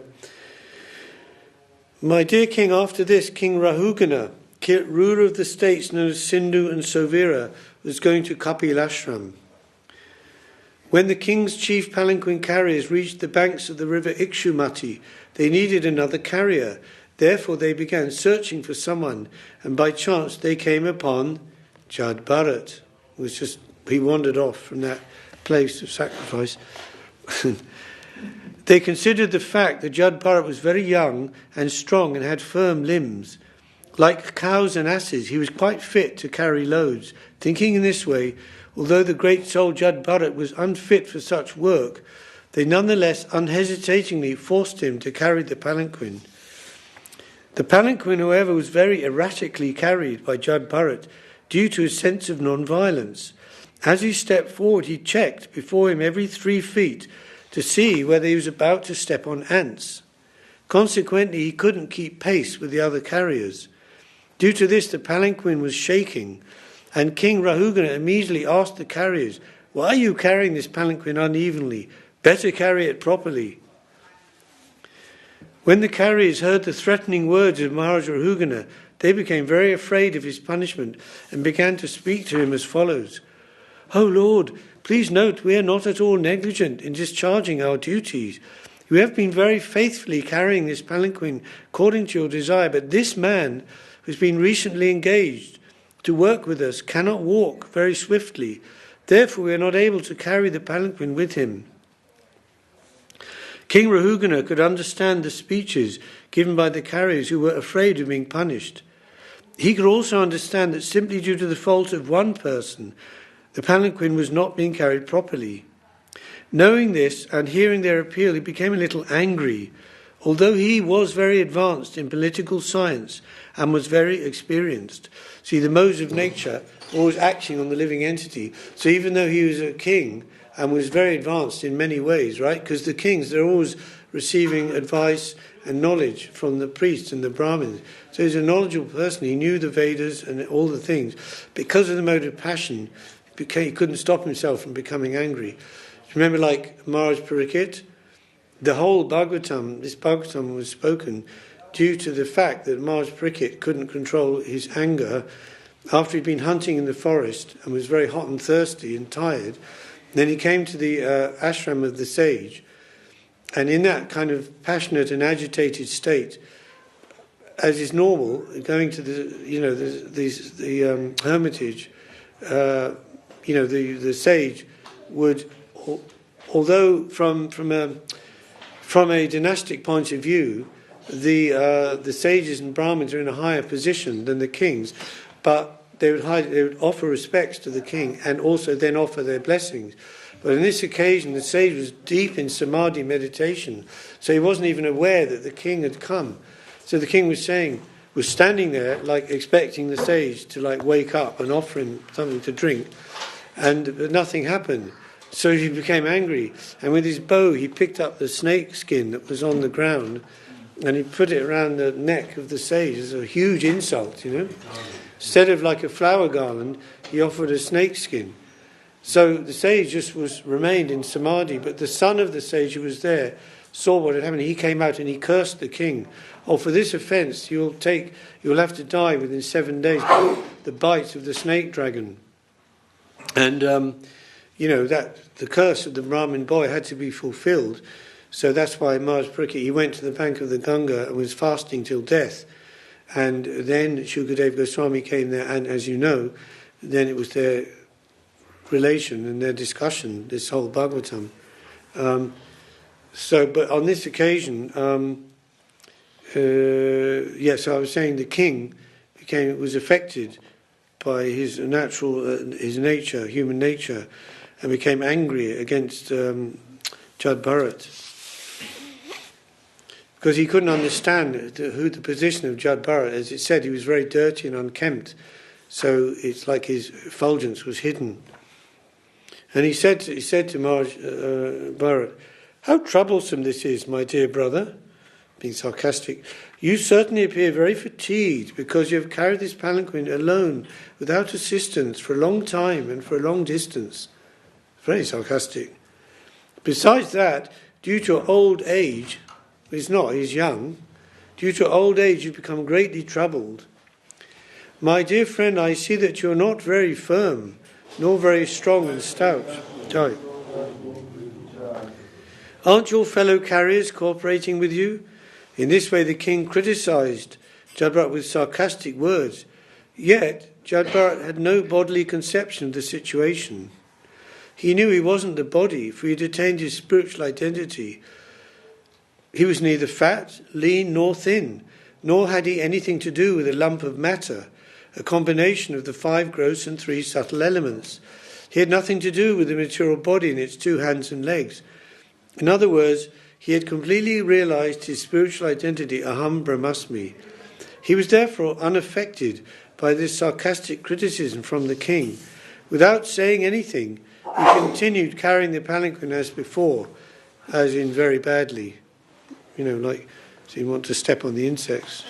My dear king, after this, King Rahugana, ruler of the states known as Sindhu and Sovira, was going to Kapilashram. When the king's chief palanquin carriers reached the banks of the river Ikshumati, they needed another carrier. Therefore they began searching for someone, and by chance they came upon Jad Bharat. He wandered off from that place of sacrifice. They considered the fact that Jad Bharat was very young and strong and had firm limbs. Like cows and asses, he was quite fit to carry loads. Thinking in this way, although the great soul Jad Bharat was unfit for such work, they nonetheless unhesitatingly forced him to carry the palanquin. The palanquin, however, was very erratically carried by Jad Bharat due to his sense of non-violence. As he stepped forward, he checked before him every 3 feet to see whether he was about to step on ants. Consequently, he couldn't keep pace with the other carriers. Due to this, the palanquin was shaking, and King Rahugana immediately asked the carriers, "Why are you carrying this palanquin unevenly? Better carry it properly." When the carriers heard the threatening words of Maharaj Rahugana, they became very afraid of his punishment and began to speak to him as follows. "O Lord, please note we are not at all negligent in discharging our duties. You have been very faithfully carrying this palanquin according to your desire, but this man, who has been recently engaged to work with us, cannot walk very swiftly. Therefore we are not able to carry the palanquin with him." King Rahugana could understand the speeches given by the carriers who were afraid of being punished. He could also understand that simply due to the fault of one person, the palanquin was not being carried properly. Knowing this and hearing their appeal, he became a little angry. Although he was very advanced in political science and was very experienced. See, the modes of nature always acting on the living entity. So even though he was a king and was very advanced in many ways, right? Because the kings, they're always receiving advice and knowledge from the priests and the Brahmins. So he's a knowledgeable person. He knew the Vedas and all the things. Because of the mode of passion, he couldn't stop himself from becoming angry. Remember, like Maharaj Parikshit, the whole Bhagavatam, this Bhagavatam was spoken due to the fact that Maharaj Parikshit couldn't control his anger after he'd been hunting in the forest and was very hot and thirsty and tired. Then he came to the ashram of the sage, and in that kind of passionate and agitated state, as is normal, going to the hermitage, the sage would, although from a dynastic point of view, the sages and Brahmins are in a higher position than the kings, but they would offer respects to the king and also then offer their blessings. But on this occasion, the sage was deep in samadhi meditation, so he wasn't even aware that the king had come. So the king was standing there, like expecting the sage to like wake up and offer him something to drink, and nothing happened. So he became angry, and with his bow he picked up the snake skin that was on the ground, and he put it around the neck of the sage as a huge insult, Instead of like a flower garland, he offered a snake skin. So the sage just remained in samadhi, but the son of the sage who was there saw what had happened. He came out and he cursed the king. "Oh, for this offence you'll have to die within 7 days by the bites of the snake dragon." And that the curse of the Brahmin boy had to be fulfilled. So that's why Maharaj Parikshit, he went to the bank of the Ganga and was fasting till death. And then Shukadeva Goswami came there, and as you know, then it was their relation and their discussion, this whole Bhagavatam. But on this occasion, so I was saying the king was affected by his nature, human nature, and became angry against Jad Bharat. Because he couldn't understand the position of Jad Bharat. As it said, he was very dirty and unkempt, so it's like his effulgence was hidden. And he said to Maharaj Bharat, "How troublesome this is, my dear brother," being sarcastic. "You certainly appear very fatigued because you have carried this palanquin alone, without assistance, for a long time and for a long distance." Very sarcastic. "Besides that, due to old age," he's young, "due to old age you've become greatly troubled. My dear friend, I see that you're not very firm, nor very strong and stout. Aren't your fellow carriers cooperating with you?" In this way the king criticised Jad Bharat with sarcastic words. Yet Jad Bharat had no bodily conception of the situation. He knew he wasn't the body, for he had attained his spiritual identity. He was neither fat, lean, nor thin, nor had he anything to do with a lump of matter, a combination of the 5 gross and 3 subtle elements. He had nothing to do with the material body and its 2 hands and legs. In other words, he had completely realized his spiritual identity, Aham Brahmasmi. He was therefore unaffected by this sarcastic criticism from the king. Without saying anything, he continued carrying the palanquin as before, as in very badly. So you want to step on the insects.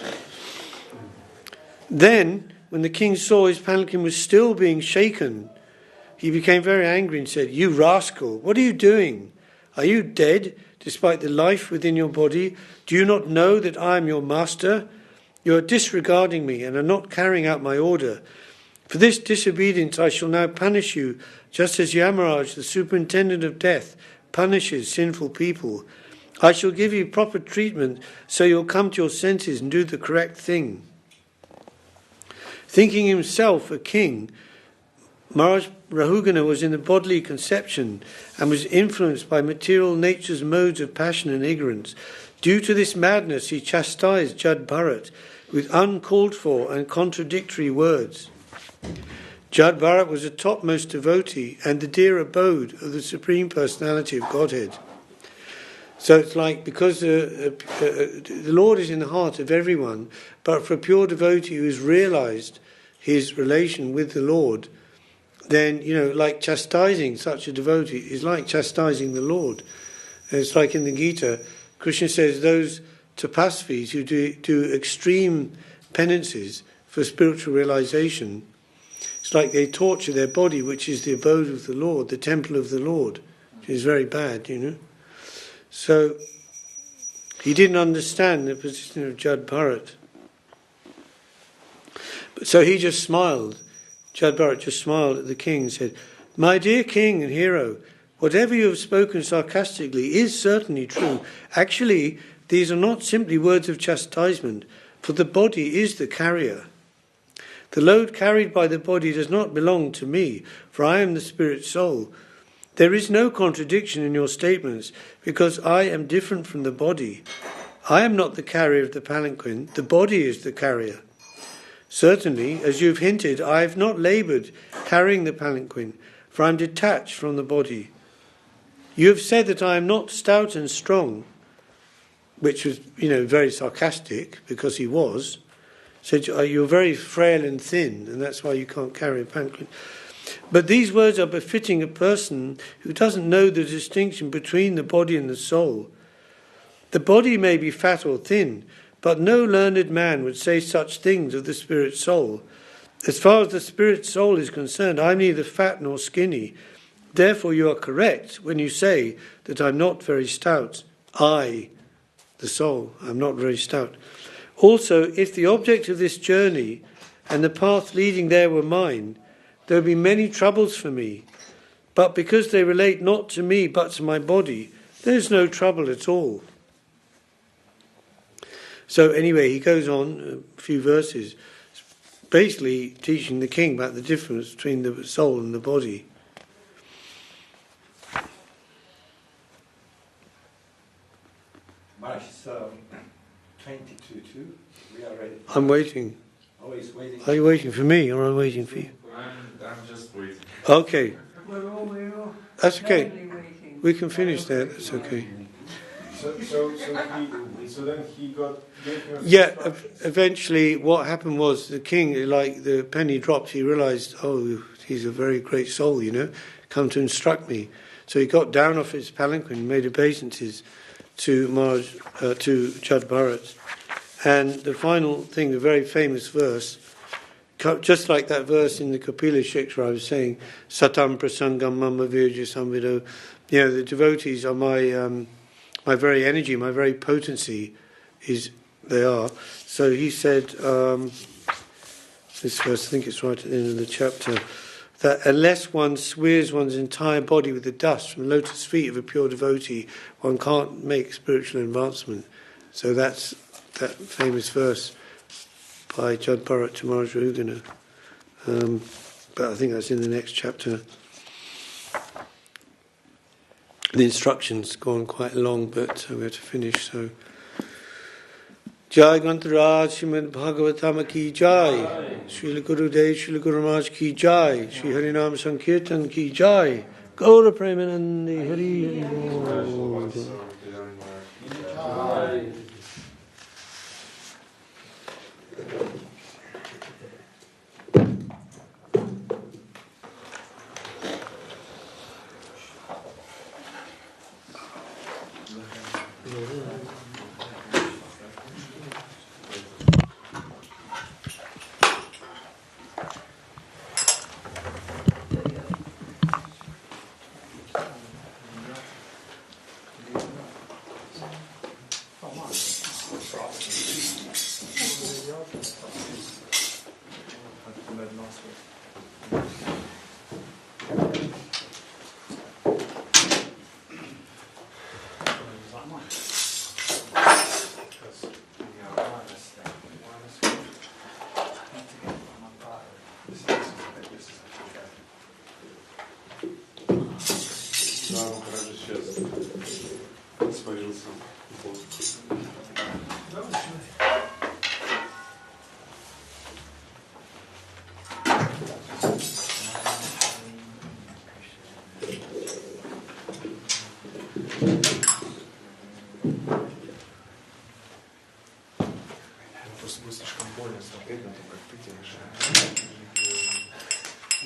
Then, when the king saw his palanquin was still being shaken, he became very angry and said, "You rascal, what are you doing? Are you dead, despite the life within your body? Do you not know that I am your master? You are disregarding me and are not carrying out my order. For this disobedience I shall now punish you, just as Yamaraj, the superintendent of death, punishes sinful people. I shall give you proper treatment so you'll come to your senses and do the correct thing." Thinking himself a king, Maharaj Rahugana was in the bodily conception and was influenced by material nature's modes of passion and ignorance. Due to this madness, he chastised Jad Bharat with uncalled for and contradictory words. Jad Bharat was a topmost devotee and the dear abode of the Supreme Personality of Godhead. So it's like, because the Lord is in the heart of everyone, but for a pure devotee who has realized his relation with the Lord, then, like chastising such a devotee is like chastising the Lord. And it's like in the Gita, Krishna says those tapasvis who do extreme penances for spiritual realization, it's like they torture their body, which is the abode of the Lord, the temple of the Lord, which is very bad, So he didn't understand the position of Jad Bharat. So he just smiled. Jad Bharat just smiled at the king and said, "My dear king and hero, whatever you have spoken sarcastically is certainly true. Actually, these are not simply words of chastisement, for the body is the carrier. The load carried by the body does not belong to me, for I am the spirit soul. There is no contradiction in your statements, because I am different from the body. I am not the carrier of the palanquin, the body is the carrier. Certainly, as you've hinted, I have not laboured carrying the palanquin, for I am detached from the body. You have said that I am not stout and strong, which was, very sarcastic, because he was. Said, you're very frail and thin, and that's why you can't carry a palanquin. But these words are befitting a person who doesn't know the distinction between the body and the soul. The body may be fat or thin, but no learned man would say such things of the spirit soul. As far as the spirit soul is concerned, I'm neither fat nor skinny. Therefore you are correct when you say that I'm not very stout. I, the soul, I'm not very stout. Also, if the object of this journey and the path leading there were mine, there would be many troubles for me. But because they relate not to me but to my body, there's no trouble at all. So anyway, he goes on a few verses, basically teaching the king about the difference between the soul and the body. Maharaj, so 22:2. We are ready. I'm waiting. Always waiting. Are you waiting for me or am I waiting for you? I'm just waiting. Okay. We're all That's okay. sadly waiting. We can finish there. That's okay. So then he gave him Yeah, instructions. eventually what happened was the king, like the penny dropped, he realised, oh, he's a very great soul, come to instruct me. So he got down off his palanquin and made obeisances to Maharaj, to Chad Bharat. And the final thing, the very famous verse, just like that verse in the Kapila Shiksha I was saying, Satam Prasangam Mama Virja Samvido, the devotees are my very energy, my very potency they are. So he said, this verse, I think it's right at the end of the chapter, that unless one smears one's entire body with the dust from the lotus feet of a pure devotee, one can't make spiritual advancement. So that's that famous verse by Jad Bharat to Maharaj Rahugana. But I think that's in the next chapter. The instructions go on quite long, but we have to finish, so... Jai Grantaraj Srimad Bhagavatam ki Jai, Srila Gurudev Srila Guru Maharaj ki Jai, Sri Harinam Sankirtan ki Jai, Gaura Premanandi Hari Hari.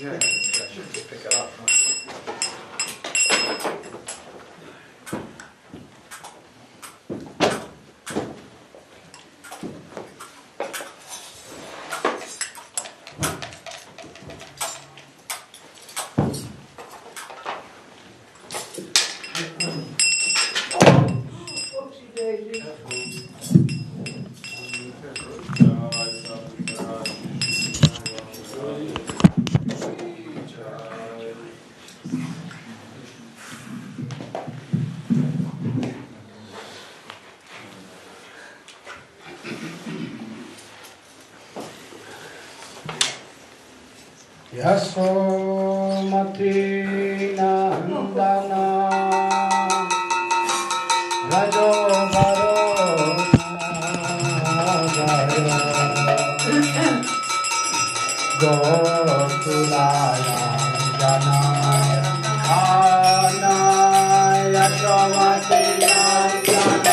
Yeah, I should just pick it up. Yasomati Nandana Rajo Gotulaya Jana Anaya Yasomati Nandana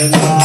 Tridandi.